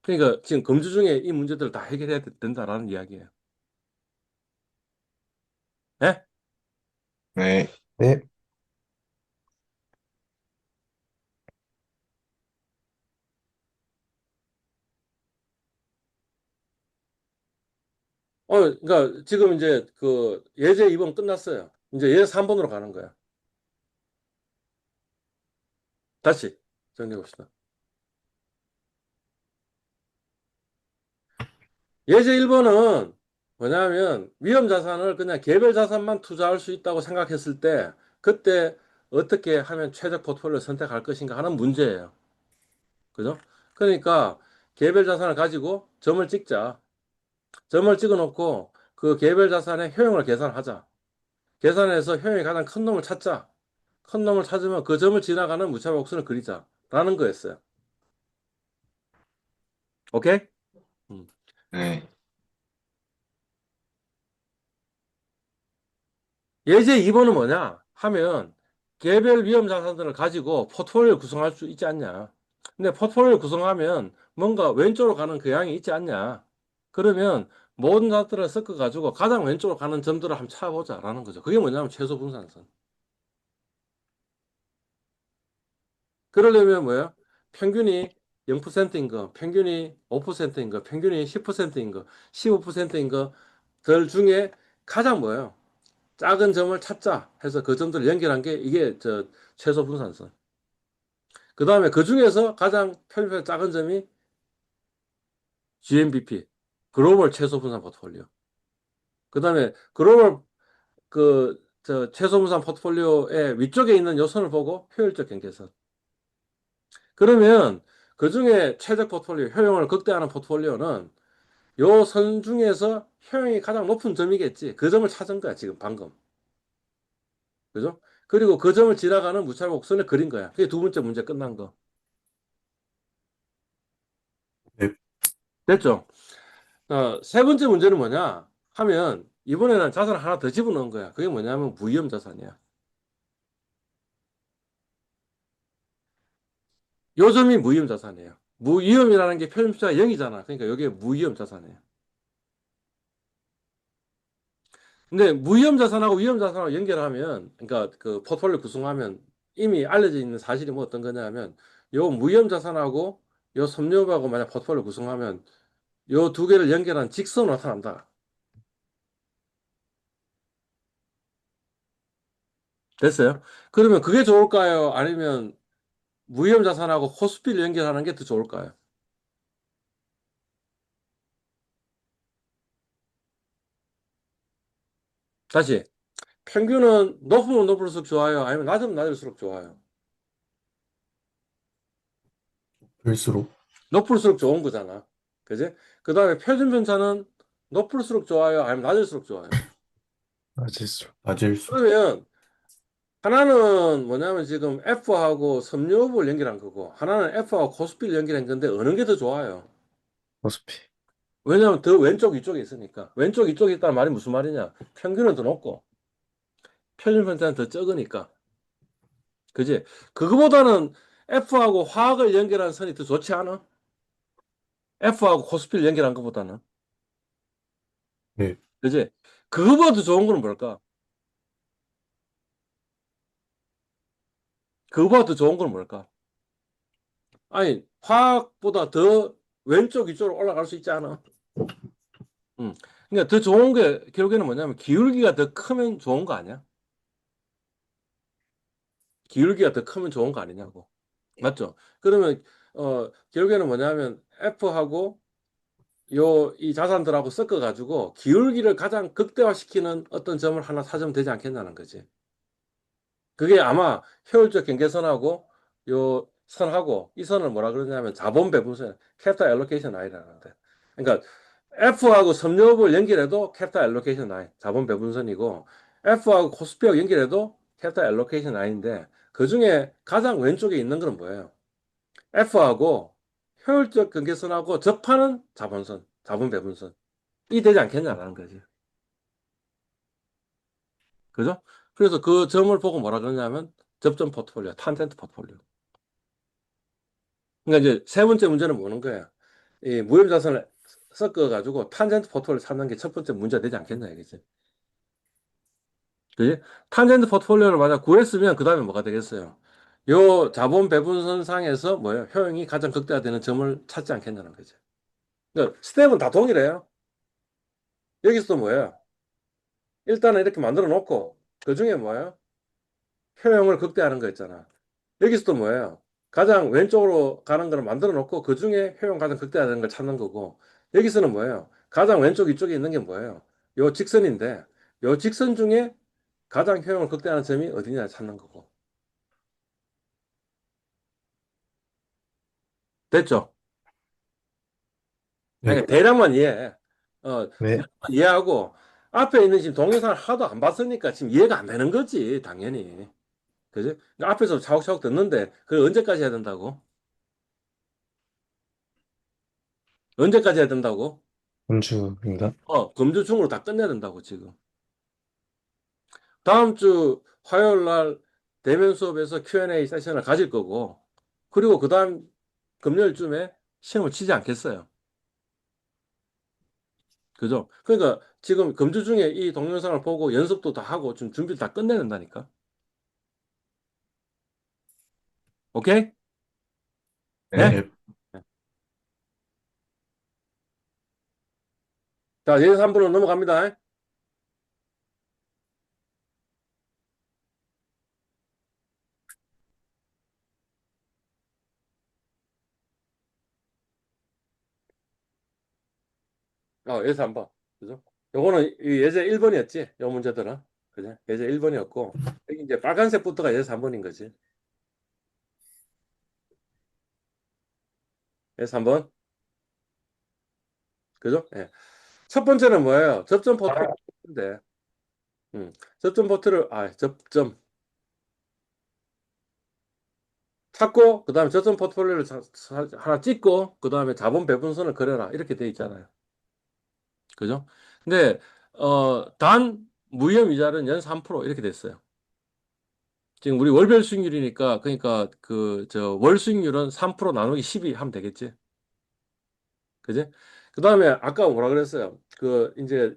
그러니까 지금 금주 중에 이 문제들을 다 해결해야 된다라는 이야기예요. 예? 네. 네. 그러니까 지금 이제 그 예제 2번 끝났어요. 이제 예제 3번으로 가는 거야. 다시 정리해 봅시다. 예제 1번은 뭐냐면 위험 자산을 그냥 개별 자산만 투자할 수 있다고 생각했을 때 그때 어떻게 하면 최적 포트폴리오를 선택할 것인가 하는 문제예요. 그죠? 그러니까 개별 자산을 가지고 점을 찍자. 점을 찍어 놓고 그 개별 자산의 효용을 계산하자. 계산해서 효용이 가장 큰 놈을 찾자. 큰 놈을 찾으면 그 점을 지나가는 무차별 곡선을 그리자. 라는 거였어요. 오케이? 음. 네. 예제 2번은 뭐냐? 하면 개별 위험 자산들을 가지고 포트폴리오를 구성할 수 있지 않냐? 근데 포트폴리오를 구성하면 뭔가 왼쪽으로 가는 경향이 있지 않냐? 그러면 모든 자산들을 섞어가지고 가장 왼쪽으로 가는 점들을 한번 찾아보자라는 거죠. 그게 뭐냐면 최소 분산선. 그러려면 뭐예요? 평균이 0%인 거, 평균이 5%인 거, 평균이 10%인 거, 15%인 거들 중에 가장 뭐예요? 작은 점을 찾자 해서 그 점들을 연결한 게 이게 저 최소 분산선. 그 다음에 그 중에서 가장 편입 작은 점이 GMBP, 글로벌 최소 분산 포트폴리오. 그 다음에 글로벌 저 최소 분산 포트폴리오의 위쪽에 있는 요선을 보고 효율적 경계선. 그러면 그 중에 최적 포트폴리오, 효용을 극대화하는 포트폴리오는 요 선 중에서 효용이 가장 높은 점이겠지. 그 점을 찾은 거야, 지금 방금. 그죠? 그리고 그 점을 지나가는 무차별 곡선을 그린 거야. 그게 두 번째 문제 끝난 거. 네, 됐죠? 세 번째 문제는 뭐냐? 하면 이번에는 자산을 하나 더 집어넣은 거야. 그게 뭐냐면 무위험 자산이야. 요 점이 무위험 자산이에요. 무위험이라는 게 표준표가 0이잖아. 그러니까 여기에 무위험 자산이에요. 근데 무위험 자산하고 위험 자산하고 연결하면, 그러니까 그 포트폴리오 구성하면 이미 알려져 있는 사실이 뭐 어떤 거냐면, 요 무위험 자산하고 요 섬유하고 만약 포트폴리오 구성하면 요 두 개를 연결한 직선으로 나타난다. 됐어요? 그러면 그게 좋을까요? 아니면 무위험 자산하고 코스피를 연결하는 게 더 좋을까요? 다시, 평균은 높으면 높을수록 좋아요? 아니면 낮으면 낮을수록 좋아요? 글수록 높을수록 좋은 거잖아. 그지? 그 다음에 표준 편차는 높을수록 좋아요? 아니면 낮을수록 좋아요? 맞을수록. 낮을수록 그러면 하나는 뭐냐면 지금 F하고 섬유업을 연결한 거고 하나는 F하고 코스피를 연결한 건데 어느 게 더 좋아요? 코스피. 왜냐면 더 왼쪽 이쪽에 있으니까 왼쪽 이쪽에 있다는 말이 무슨 말이냐? 평균은 더 높고 표준 편차는 더 적으니까 그지? 그거보다는 F하고 화학을 연결한 선이 더 좋지 않아? F하고 코스피를 연결한 것보다는. 네. 그지? 그거보다 더 좋은 거는 뭘까? 그거보다 더 좋은 건 뭘까? 아니, 화학보다 더 왼쪽 이쪽으로 올라갈 수 있지 않아? 응. 그러니까 더 좋은 게 결국에는 뭐냐면 기울기가 더 크면 좋은 거 아니야? 기울기가 더 크면 좋은 거 아니냐고. 맞죠? 그러면 결국에는 뭐냐면 F하고 이 자산들하고 섞어가지고 기울기를 가장 극대화시키는 어떤 점을 하나 찾으면 되지 않겠냐는 거지. 그게 아마 효율적 경계선하고 요 선하고 이 선을 뭐라 그러냐면 자본 배분선, 캐피탈 알로케이션 라인이라는데. 그러니까 F하고 섬유업을 연결해도 캐피탈 알로케이션 라인, 자본 배분선이고 F하고 코스피하고 연결해도 캐피탈 알로케이션 라인인데 그 중에 가장 왼쪽에 있는 건 뭐예요? F하고 효율적 경계선하고 접하는 자본선, 자본 배분선. 이 되지 않겠냐라는 거지. 그죠? 그래서 그 점을 보고 뭐라 그러냐면 접점 포트폴리오, 탄젠트 포트폴리오. 그러니까 이제 세 번째 문제는 뭐는 거야? 이 무형 자산을 섞어가지고 탄젠트 포트폴리오 찾는 게 첫 번째 문제가 되지 않겠냐 이거지. 그지? 탄젠트 포트폴리오를 만약 구했으면 그 다음에 뭐가 되겠어요? 요 자본 배분선상에서 뭐예요? 효용이 가장 극대화되는 점을 찾지 않겠냐는 거지. 그러니까 스텝은 다 동일해요. 여기서도 뭐예요? 일단은 이렇게 만들어 놓고 그 중에 뭐예요? 효용을 극대화하는 거 있잖아. 여기서도 뭐예요? 가장 왼쪽으로 가는 거를 만들어 놓고 그 중에 효용 가장 극대화되는 걸 찾는 거고 여기서는 뭐예요? 가장 왼쪽 이쪽에 있는 게 뭐예요? 요 직선인데 요 직선 중에 가장 효용을 극대화하는 점이 어디냐 찾는 거고. 됐죠? 네. 아니, 대략만 이해해. 네. 이해하고 앞에 있는 지금 동영상을 하도 안 봤으니까 지금 이해가 안 되는 거지, 당연히. 그지? 그러니까 앞에서 차곡차곡 듣는데 그걸 언제까지 해야 된다고? 언제까지 해야 된다고? 음주인가? 금주 중으로 다 끝내야 된다고, 지금. 다음 주 화요일 날 대면 수업에서 Q&A 세션을 가질 거고, 그리고 그 다음 금요일쯤에 시험을 치지 않겠어요. 그죠? 그러니까 지금 금주 중에 이 동영상을 보고 연습도 다 하고 좀 준비를 다 끝내야 된다니까. 오케이? 네? 네. 자, 예제 3분으로 넘어갑니다. 예제 3번. 그죠? 요거는 이 예제 1번이었지? 요 문제들은. 그죠? 예제 1번이었고, 여기 이제 빨간색부터가 예제 3번인 거지. 예제 3번. 그죠? 예. 첫 번째는 뭐예요? 접점 포트인데, 접점 포트를, 접점 찾고, 그 다음에 접점 포트폴리오를 하나 찍고, 그 다음에 자본 배분선을 그려라. 이렇게 돼 있잖아요. 그죠? 근데, 단 무이험 이자는 연 3% 이렇게 됐어요. 지금 우리 월별 수익률이니까, 그러니까 월 수익률은 3% 나누기 12 하면 되겠지. 그지? 그 다음에 아까 뭐라 그랬어요? 이제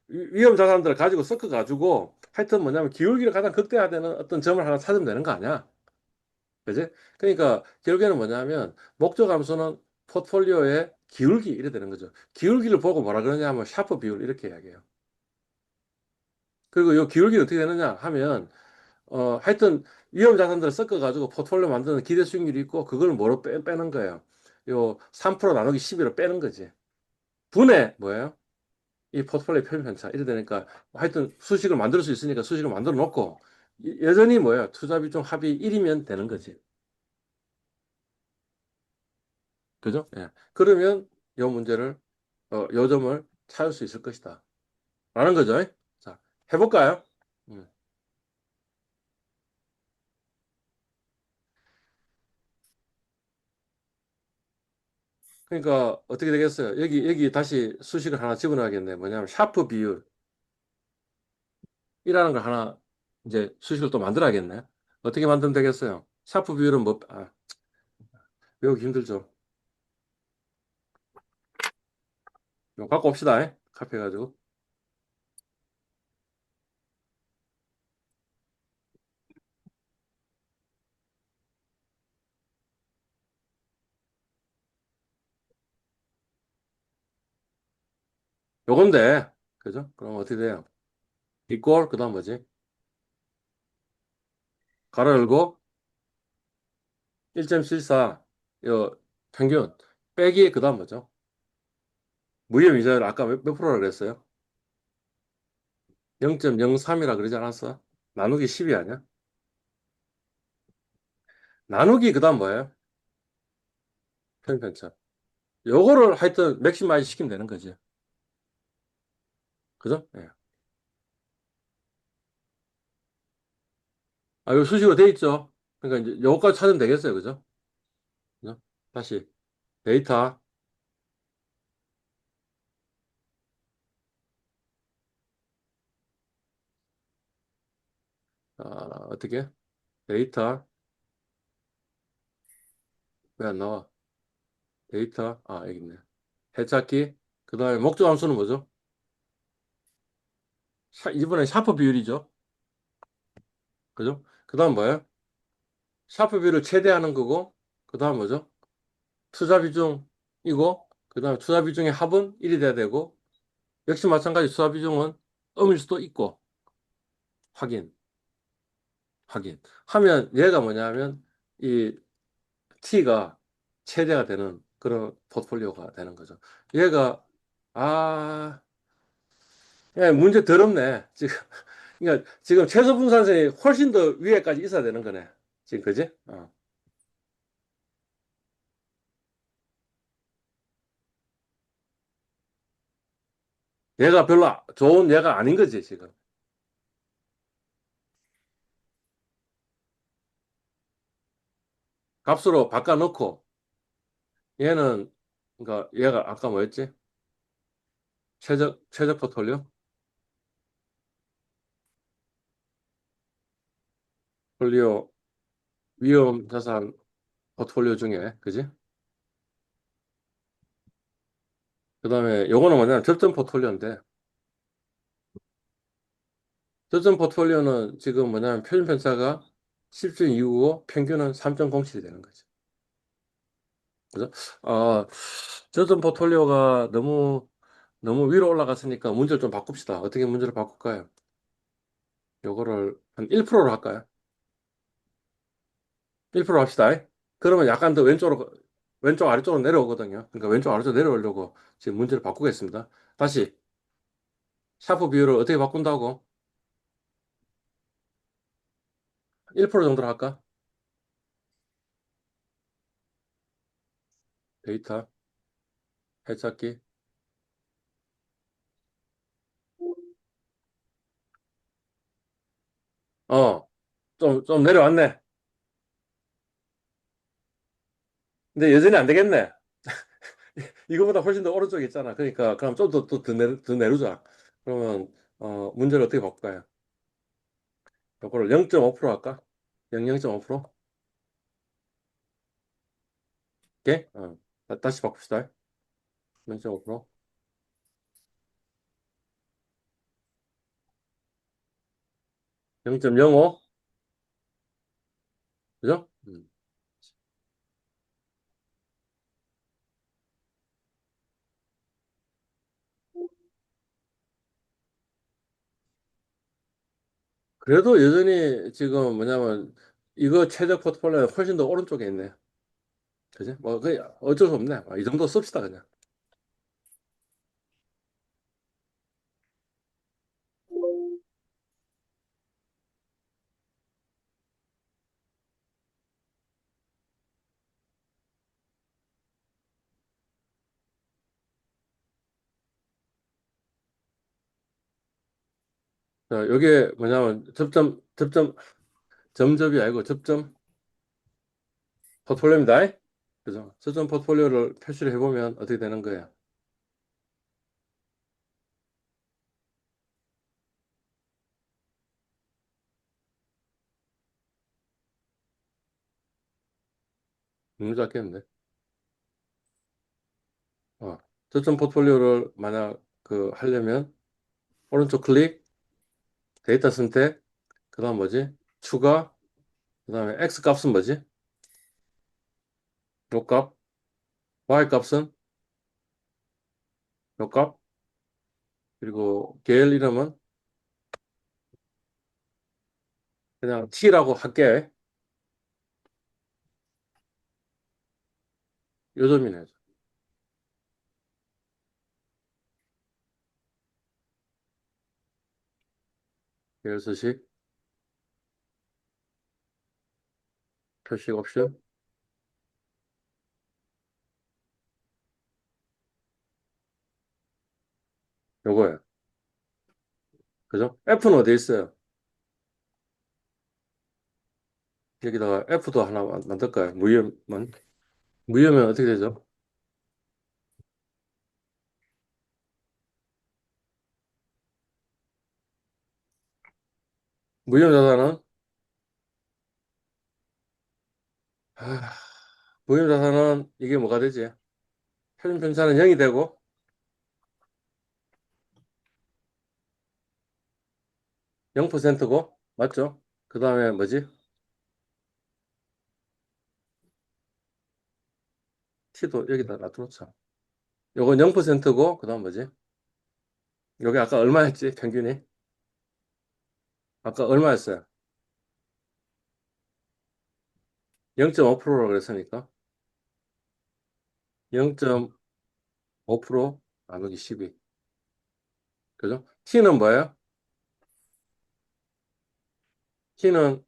위험 자산들을 가지고 섞어가지고 하여튼 뭐냐면 기울기를 가장 극대화되는 어떤 점을 하나 찾으면 되는 거 아니야? 그지? 그러니까 결국에는 뭐냐면 목적 함수는 포트폴리오의 기울기 이래 되는 거죠. 기울기를 보고 뭐라 그러냐면 샤프 비율 이렇게 이야기해요. 그리고 이 기울기는 어떻게 되느냐 하면 하여튼 위험 자산들을 섞어가지고 포트폴리오 만드는 기대 수익률이 있고 그걸 뭐로 빼는 거예요. 요 3% 나누기 12로 빼는 거지. 분의 뭐예요? 이 포트폴리오 표준 편차 이래 되니까 하여튼 수식을 만들 수 있으니까 수식을 만들어 놓고 여전히 뭐예요? 투자 비중 합이 1이면 되는 거지. 그죠? 예. 그러면 요 문제를 요 점을 찾을 수 있을 것이다. 라는 거죠. 자, 해볼까요? 음. 그러니까 어떻게 되겠어요? 여기 다시 수식을 하나 집어넣어야겠네. 뭐냐면 샤프 비율이라는 걸 하나 이제 수식을 또 만들어야겠네. 어떻게 만들면 되겠어요? 샤프 비율은 뭐, 외우기 힘들죠. 이거 갖고 옵시다. 카피 해가지고. 요건데, 그죠? 그럼 어떻게 돼요? 이꼴, 그 다음 뭐지? 가로 열고, 1.74, 요, 평균, 빼기, 그 다음 뭐죠? 무이점 이자율 아까 몇 프로라 그랬어요? 0.03이라 그러지 않았어? 나누기 10이 아니야? 나누기, 그 다음 뭐예요? 편차. 요거를 하여튼 맥시마이즈 시키면 되는 거지. 그죠? 예. 요 수식으로 돼 있죠? 그러니까 이제 요거까지 찾으면 되겠어요. 그죠? 그죠? 다시. 데이터, 어떻게? 데이터, 왜 안 나와? 데이터, 여기 있네. 해찾기, 그 다음에 목적 함수는 뭐죠? 이번엔 샤프 비율이죠. 그죠? 그 다음 뭐예요? 샤프 비율을 최대하는 거고, 그 다음 뭐죠? 투자 비중이고, 그 다음에 투자 비중의 합은 1이 돼야 되고, 역시 마찬가지 투자 비중은 음일 수도 있고, 확인, 확인. 하면 얘가 뭐냐면, 이 T가 최대가 되는 그런 포트폴리오가 되는 거죠. 얘가, 아, 예, 문제 더럽네. 지금, 그러니까 지금 최소 분산성이 훨씬 더 위에까지 있어야 되는 거네. 지금, 그지? 얘가 별로 좋은 얘가 아닌 거지, 지금. 값으로 바꿔놓고, 얘는, 그러니까 얘가 아까 뭐였지? 최적 포트폴리오? 폴리오, 위험 자산 포트폴리오 중에, 그지? 그 다음에 요거는 뭐냐면 접점 포트폴리오인데, 접점 포트폴리오는 지금 뭐냐면 표준 편차가 10.25고 평균은 3.07이 되는 거죠. 그죠? 아, 접점 포트폴리오가 너무 위로 올라갔으니까 문제를 좀 바꿉시다. 어떻게 문제를 바꿀까요? 요거를 한 1%로 할까요? 1% 합시다. 그러면 약간 더 왼쪽 아래쪽으로 내려오거든요. 그러니까 왼쪽 아래쪽으로 내려오려고 지금 문제를 바꾸겠습니다. 다시, 샤프 비율을 어떻게 바꾼다고? 1% 정도로 할까? 데이터, 해찾기. 어, 좀 내려왔네. 근데 여전히 안 되겠네. 이거보다 훨씬 더 오른쪽에 있잖아. 그러니까, 그럼 좀 더 내려자. 그러면, 문제를 어떻게 바꿀까요? 이거를 0.5% 할까? 0.5%? 오케이? 다시 바꿉시다. 0.5%. 0.05? 그죠? 그래도 여전히 지금 뭐냐면 이거 최저 포트폴리오는 훨씬 더 오른쪽에 있네. 그지? 뭐, 그 어쩔 수 없네. 이 정도 씁시다, 그냥. 자, 요게 뭐냐면 점접이 아니고 접점 포트폴리오입니다. 그죠? 접점 포트폴리오를 표시를 해보면 어떻게 되는 거예요? 너무 작겠는데. 어, 저점 포트폴리오를 만약 그 하려면 오른쪽 클릭, 데이터 선택, 그다음 뭐지? 추가, 그다음에 X 값은 뭐지? 요 값, Y 값은 요 값, 그리고 계열 이름은 그냥 T라고 할게. 요점이네. 계열 서식, 표식 옵션, 요거예요. 그죠? F는 어디 있어요? 여기다가 F도 하나 만들까요? 무위험은? 무위험은 어떻게 되죠? 무위험 자산은 아, 무위험 자산은 이게 뭐가 되지? 표준 편차는 0이 되고 0%고 맞죠? 그 다음에 뭐지? T도 여기다 놔두자. 요건 0%고 그 다음 뭐지? 여기 아까 얼마였지? 평균이? 아까 얼마였어요? 0.5%라고 그랬으니까 0.5% 나누기 12. 그죠? T는 뭐예요? T는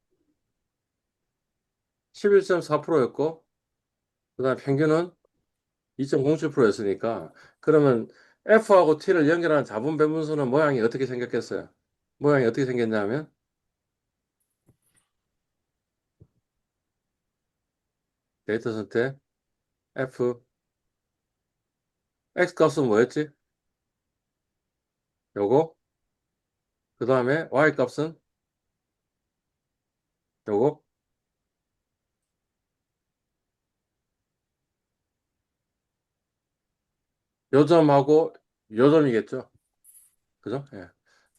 11.4%였고 그 다음에 평균은 2.07%였으니까 그러면 F하고 T를 연결하는 자분 배분수는 모양이 어떻게 생겼겠어요? 모양이 어떻게 생겼냐면 데이터 선택 F X 값은 뭐였지? 요거 그 다음에 Y 값은 요거 요점하고 요점이겠죠? 그죠? 예.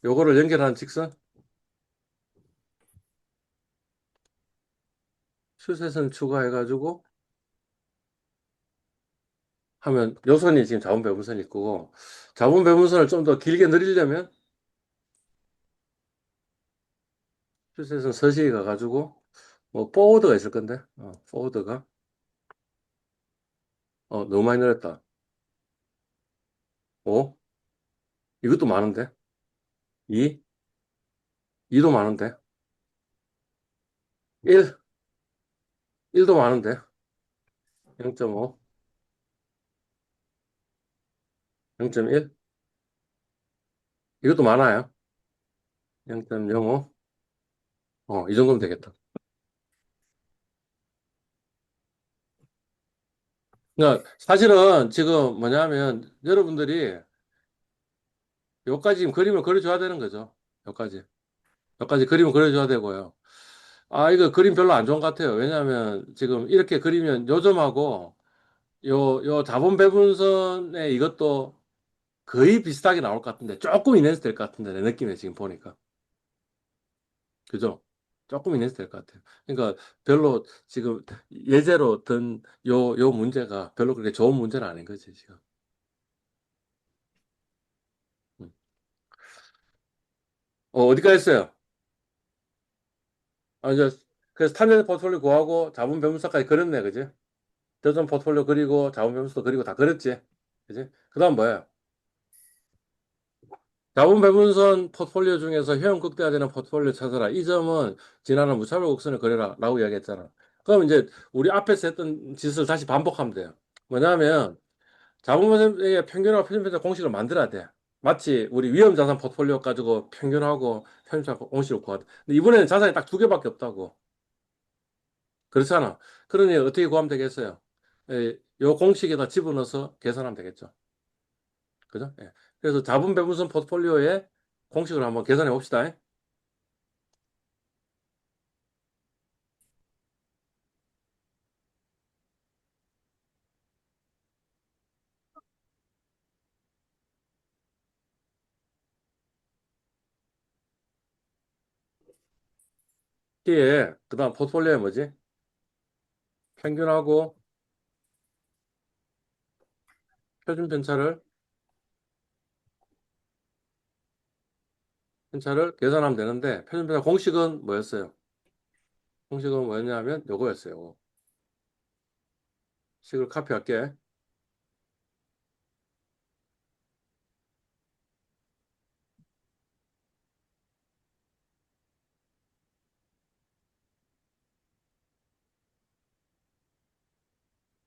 요거를 연결하는 직선 추세선 추가해가지고 하면 요선이 지금 자분 배분선이 있고 자분 배분선을 좀 더 길게 늘리려면 추세선 서식에 가가지고 뭐 포워드가 있을 건데 포워드가 너무 많이 늘었다. 5 이것도 많은데 2 2도 많은데 1 1도 많은데 0.5 0.1 이것도 많아요. 0.05 이 정도면 되겠다. 그러니까 사실은 지금 뭐냐면 여러분들이 여기까지 지금 그림을 그려줘야 되는 거죠. 여기까지. 여기까지 그림을 그려줘야 되고요. 아, 이거 그림 별로 안 좋은 것 같아요. 왜냐하면 지금 이렇게 그리면 요점하고 요 자본 배분선에 이것도 거의 비슷하게 나올 것 같은데 조금 인해서 될 것 같은데 내 느낌에 지금 보니까. 그죠? 조금 인해서 될 것 같아요. 그러니까 별로 지금 예제로 든 요 문제가 별로 그렇게 좋은 문제는 아닌 거지, 지금. 음. 어디까지 했어요? 이제 그래서 탐정 포트폴리오 구하고 자본 배분사까지 그렸네, 그지? 저점 포트폴리오 그리고 자본 배분사도 그리고 다 그렸지, 그지? 그다음 뭐예요? 자본 배분선 포트폴리오 중에서 효용 극대화되는 포트폴리오 찾아라. 이 점은 지난한 무차별 곡선을 그려라라고 이야기했잖아. 그럼 이제 우리 앞에서 했던 짓을 다시 반복하면 돼요. 뭐냐면 자본의 평균하고 표준편차 공식을 만들어야 돼. 마치 우리 위험자산 포트폴리오 가지고 평균하고 표준편차 공식을 구하다. 근데 이번에는 자산이 딱 두 개밖에 없다고. 그렇잖아. 그러니 어떻게 구하면 되겠어요? 요 공식에다 집어넣어서 계산하면 되겠죠. 그죠? 예. 그래서 자본 배분선 포트폴리오의 공식을 한번 계산해 봅시다. T에, 그 다음 포트폴리오에 뭐지? 평균하고 표준 편차를 계산하면 되는데, 표준 편차 공식은 뭐였어요? 공식은 뭐였냐면 요거였어요. 요거. 식을 카피할게.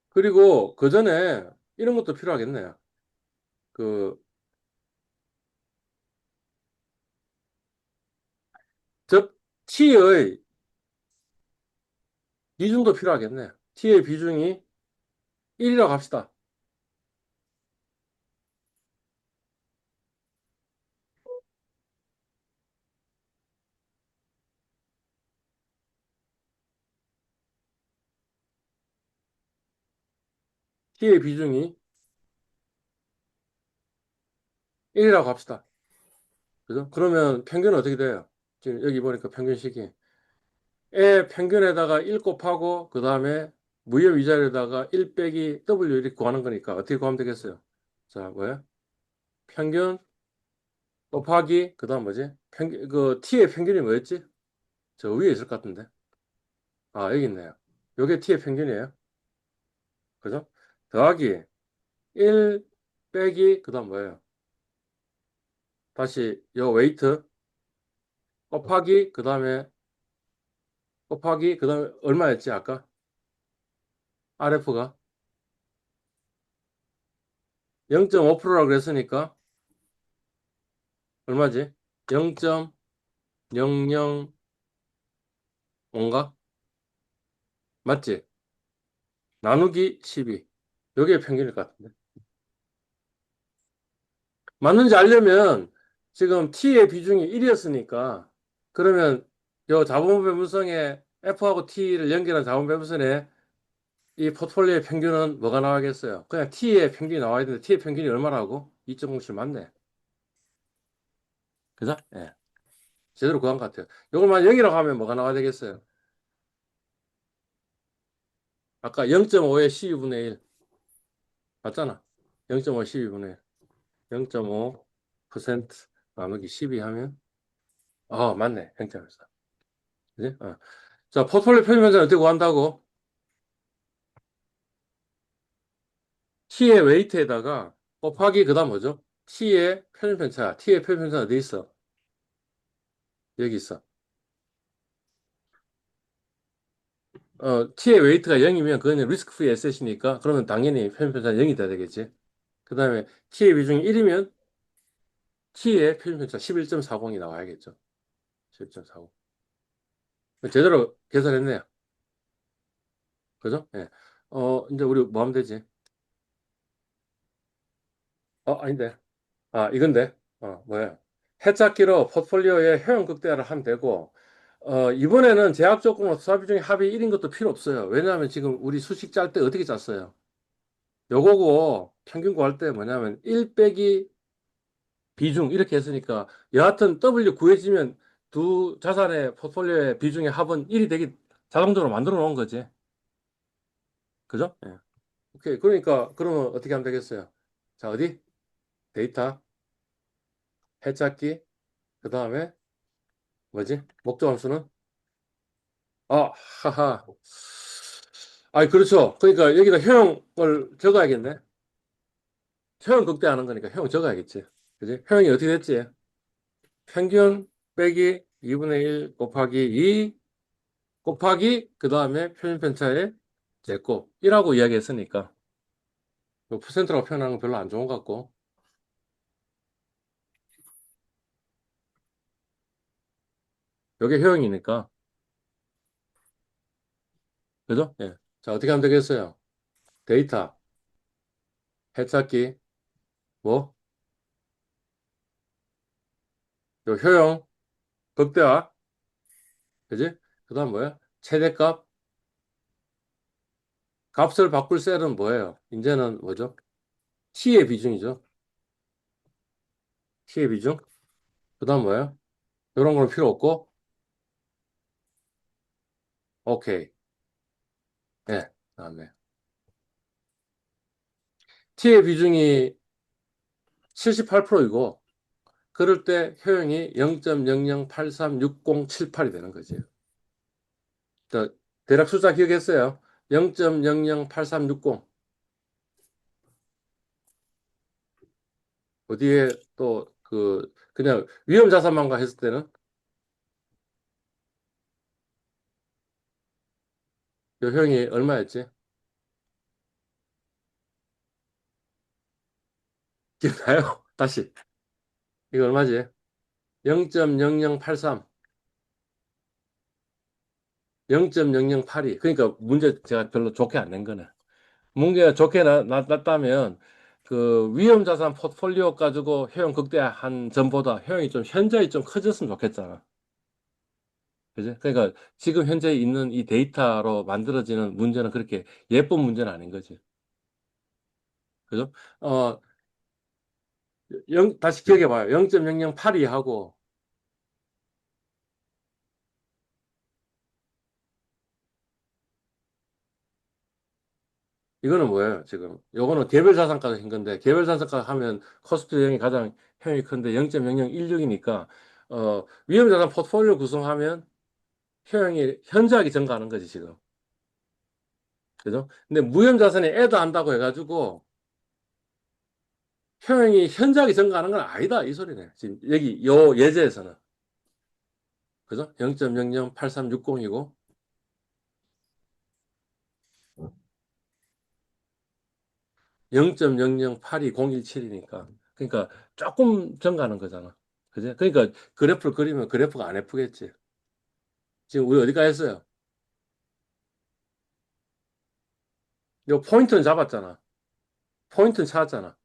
그리고 그 전에 이런 것도 필요하겠네요. 그, 즉, T의 비중도 필요하겠네요. T의 비중이 1이라고 합시다. T의 비중이 1이라고 합시다. 그죠? 그러면 평균은 어떻게 돼요? 지금 여기 보니까 평균식이 의 평균에다가 1 곱하고 그 다음에 무의 위자료에다가 1 빼기 W 이렇게 구하는 거니까 어떻게 구하면 되겠어요? 자, 뭐야? 평균 곱하기 그 다음 뭐지? 평균 그 T의 평균이 뭐였지? 저 위에 있을 것 같은데. 아, 여기 있네요. 요게 T의 평균이에요. 그죠? 더하기 1 빼기 그 다음 뭐예요? 다시 요 웨이트 곱하기 그 다음에 얼마였지 아까? RF가 0.5%라고 그랬으니까 얼마지? 0.005인가? 맞지? 나누기 12. 여기에 평균일 것 같은데. 맞는지 알려면 지금 T의 비중이 1이었으니까 그러면 요 자본배분성에 F하고 T를 연결한 자본배분성에 이 포트폴리오의 평균은 뭐가 나와야겠어요? 그냥 T의 평균이 나와야 되는데 T의 평균이 얼마라고? 2.07 맞네. 그죠? 예. 제대로 구한 것 같아요. 요걸만 0이라고 하면 뭐가 나와야 되겠어요? 아까 0.5에 12분의 1 맞잖아. 0.5 12분의 1. 0.5% 나누기 12 하면 맞네. 행tem에서. 그지? 자, 포트폴리오 표준 편차는 어떻게 구한다고? T의 웨이트에다가 곱하기 그다음 뭐죠? T의 표준 편차. T의 표준 편차 어디 있어? 여기 있어. T의 웨이트가 0이면 그거는 리스크 프리 에셋이니까 그러면 당연히 표준 편차는 0이 돼야 되겠지. 그다음에 T의 비중이 1이면 T의 표준 편차 11.40이 나와야겠죠. 11.40. 제대로 계산했네요. 그죠? 예. 이제 우리 뭐 하면 되지? 아닌데. 이건데. 뭐야. 해착기로 포트폴리오의 효용 극대화를 하면 되고, 이번에는 제약 조건으로 투자 비중의 합이 1인 것도 필요 없어요. 왜냐하면 지금 우리 수식 짤 때 어떻게 짰어요? 요거고 평균 구할 때 뭐냐면 1 빼기 비중 이렇게 했으니까 여하튼 W 구해지면 두 자산의 포트폴리오의 비중의 합은 1이 되게 자동적으로 만들어 놓은 거지. 그죠? 예. 오케이. 그러니까 그러면 어떻게 하면 되겠어요? 자, 어디? 데이터, 해착기, 그 다음에 뭐지? 목적 함수는? 하하. 그렇죠. 그러니까 여기다 효용을 적어야겠네. 효용 극대화하는 거니까 효용 적어야겠지. 그지? 효용이 어떻게 됐지? 평균 빼기 2분의 1 곱하기 2 곱하기 그 다음에 표준 편차의 제곱 1하고 이야기했으니까 뭐 퍼센트라고 표현하는 건 별로 안 좋은 것 같고 이게 효용이니까 그죠? 예. 자, 어떻게 하면 되겠어요? 데이터, 해찾기, 뭐? 요 효용, 극대화, 그지? 그 다음 뭐야? 최대값, 값을 바꿀 셀은 뭐예요? 이제는 뭐죠? T의 비중이죠. T의 비중. 그 다음 뭐예요? 이런 건 필요 없고, 오케이. 네. 다음에. T의 비중이 78%이고, 그럴 때 효용이 0.00836078이 되는 거지. 그 대략 숫자 기억했어요. 0.008360. 어디에 또 그냥 위험 자산만과 했을 때는 요 효용이 얼마였지? 기억나요? 다시. 이거 얼마지? 0.0083, 0.0082. 그러니까 문제 제가 별로 좋게 안 낸 거네. 문제가 좋게 났다면 그 위험 자산 포트폴리오 가지고 효용 극대화한 전보다 효용이 좀 현저히 좀 커졌으면 좋겠잖아. 그지? 그러니까 지금 현재 있는 이 데이터로 만들어지는 문제는 그렇게 예쁜 문제는 아닌 거지. 그죠? 어, 다시 기억해 봐요. 0.0082 하고 이거는 뭐예요, 지금? 요거는 개별 자산가를 한 건데 개별 자산가 하면 코스피 대응이 가장 효용이 큰데 0.0016이니까 위험 자산 포트폴리오 구성하면 효용이 현저하게 증가하는 거지, 지금. 그죠? 근데 무형 자산에 애도 한다고 해가지고 효용이 현저하게 증가하는 건 아니다, 이 소리네. 지금 여기 요 예제에서는. 그죠? 0.008360이고 0.00820117이니까. 그러니까 조금 증가하는 거잖아. 그죠? 그러니까 그래프를 그리면 그래프가 안 예쁘겠지. 지금 우리 어디까지 했어요? 요 포인트는 잡았잖아. 포인트는 찾았잖아.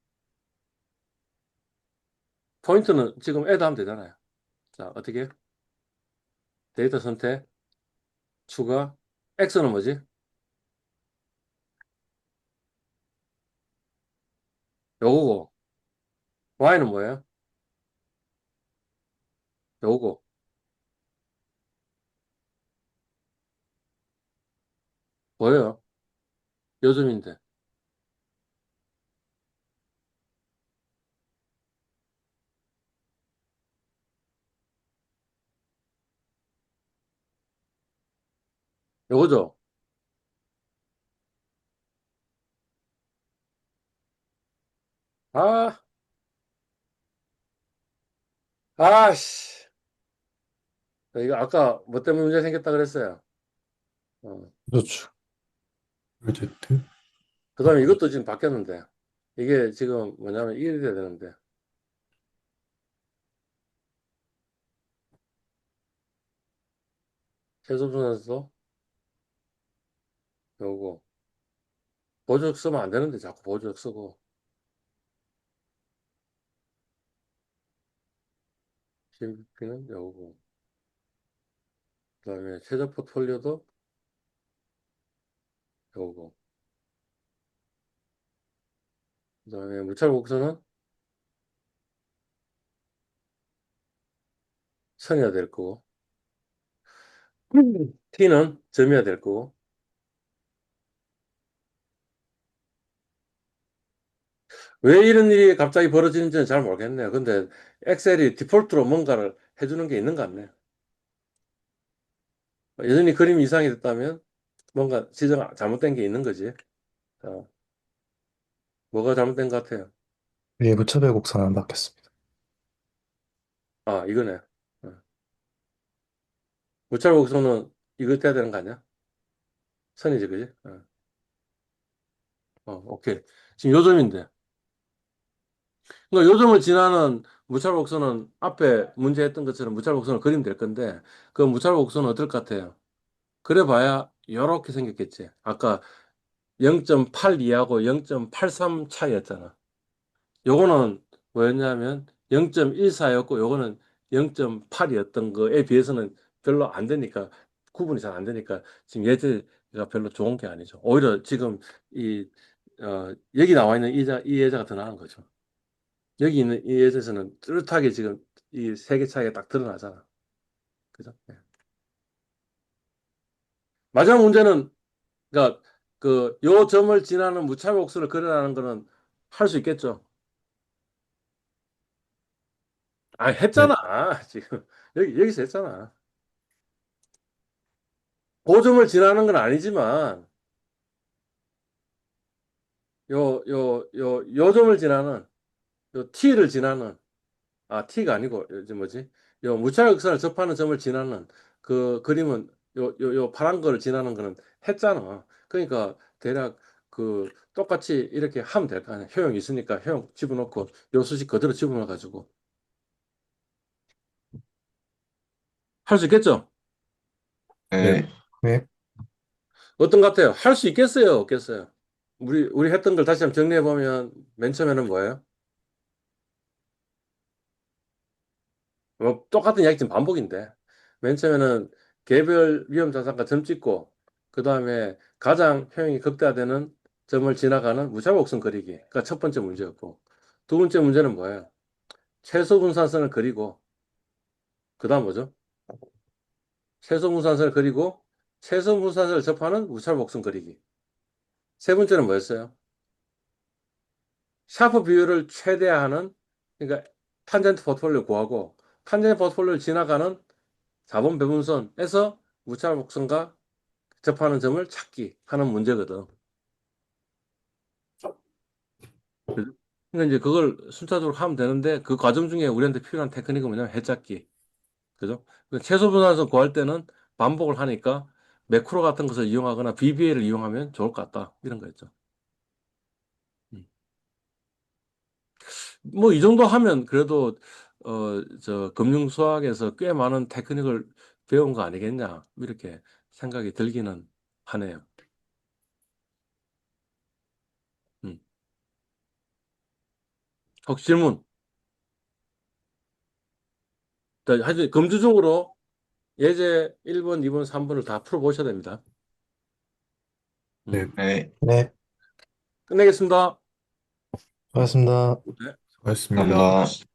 포인트는 지금 애도 하면 되잖아요. 자, 어떻게? 해? 데이터 선택, 추가, X는 뭐지? 요거고, Y는 뭐예요? 요거. 뭐예요? 요즘인데. 요거죠? 아, 아씨. 이거 아까 뭐 때문에 문제 생겼다 그랬어요. 어. 그렇죠. Z 그 다음에 이것도 지금 바뀌었는데. 이게 지금 뭐냐면 이래 돼야 되는데. 최소분할도 요거. 보조적 쓰면 안 되는데 자꾸 보조적 쓰고. CMP는 요거. 그 다음에 최저 포트폴리오도 요거. 그 다음에 무찰 곡선은 선이어야 될 거고. T는 점이어야 될 거고. 왜 이런 일이 갑자기 벌어지는지는 잘 모르겠네요. 근데 엑셀이 디폴트로 뭔가를 해주는 게 있는 것 같네요. 여전히 그림이 이상이 됐다면 뭔가 지정 잘못된 게 있는 거지. 자, 뭐가 잘못된 것 같아요? 위에 무차별 곡선 안 받겠습니다. 아, 이거네. 어. 무찰곡선은 이거 돼야 되는 거 아니야? 선이지, 그지? 오케이. 지금 요점인데. 그러니까 요점을 지나는 무찰곡선은 앞에 문제 했던 것처럼 무찰곡선을 그리면 될 건데 그 무찰곡선은 어떨 것 같아요? 그래봐야 이렇게 생겼겠지. 아까 0.82하고 0.83 차이였잖아. 요거는 뭐였냐면 0.14였고 요거는 0.8이었던 거에 비해서는 별로 안 되니까 구분이 잘 안 되니까 지금 예제가 별로 좋은 게 아니죠. 오히려 지금 이 여기 나와 있는 이 예제가 더 나은 거죠. 여기 있는 이 예제에서는 뚜렷하게 지금 이 세계 차이가 딱 드러나잖아. 그죠? 네. 마지막 문제는, 그러니까, 요 점을 지나는 무차별 곡선을 그리라는 거는 할 수 있겠죠? 아, 네, 했잖아. 지금. 여기서 했잖아. 그 점을 지나는 건 아니지만, 요 점을 지나는, 요 T를 지나는, T가 아니고, 이제 뭐지? 요 무차별선을 접하는 점을 지나는 그 그림은 요 파란 거를 지나는 거는 했잖아. 그러니까 대략 똑같이 이렇게 하면 될 거 아니야. 효용이 있으니까 효용 집어넣고 요 수식 그대로 집어넣어 가지고 할 수 있겠죠? 네, 네. 네, 어떤 것 같아요? 할 수 있겠어요? 없겠어요? 우리 했던 걸 다시 한번 정리해 보면 맨 처음에는 뭐예요? 뭐 똑같은 이야기 지금 반복인데 맨 처음에는 개별 위험 자산가 점 찍고 그 다음에 가장 효용이 극대화되는 점을 지나가는 무차별곡선 그리기가 첫 번째 문제였고 두 번째 문제는 뭐예요? 최소 분산선을 그리고 그 다음 뭐죠? 최소 분산선을 그리고 최소 분산선을 접하는 무차별곡선 그리기. 세 번째는 뭐였어요? 샤프 비율을 최대화하는 그러니까 탄젠트 포트폴리오 구하고 탄젠트 포트폴리오를 지나가는 자본 배분선에서 무차별곡선과 접하는 점을 찾기 하는 문제거든. 그죠? 그러니까 이제 그걸 순차적으로 하면 되는데 그 과정 중에 우리한테 필요한 테크닉은 뭐냐면 해잡기. 그죠? 최소 분할선 구할 때는 반복을 하니까 매크로 같은 것을 이용하거나 VBA를 이용하면 좋을 것 같다. 이런 거였죠. 음. 뭐 이 정도 하면 그래도 금융 수학에서 꽤 많은 테크닉을 배운 거 아니겠냐. 이렇게 생각이 들기는 하네요. 음. 혹시 질문? 하여튼 금주중으로 예제 1번, 2번, 3번을 다 풀어보셔야 됩니다. 음. 네, 네. 네, 끝내겠습니다. 수고하셨습니다. 네. 수고하셨습니다. 감사합니다.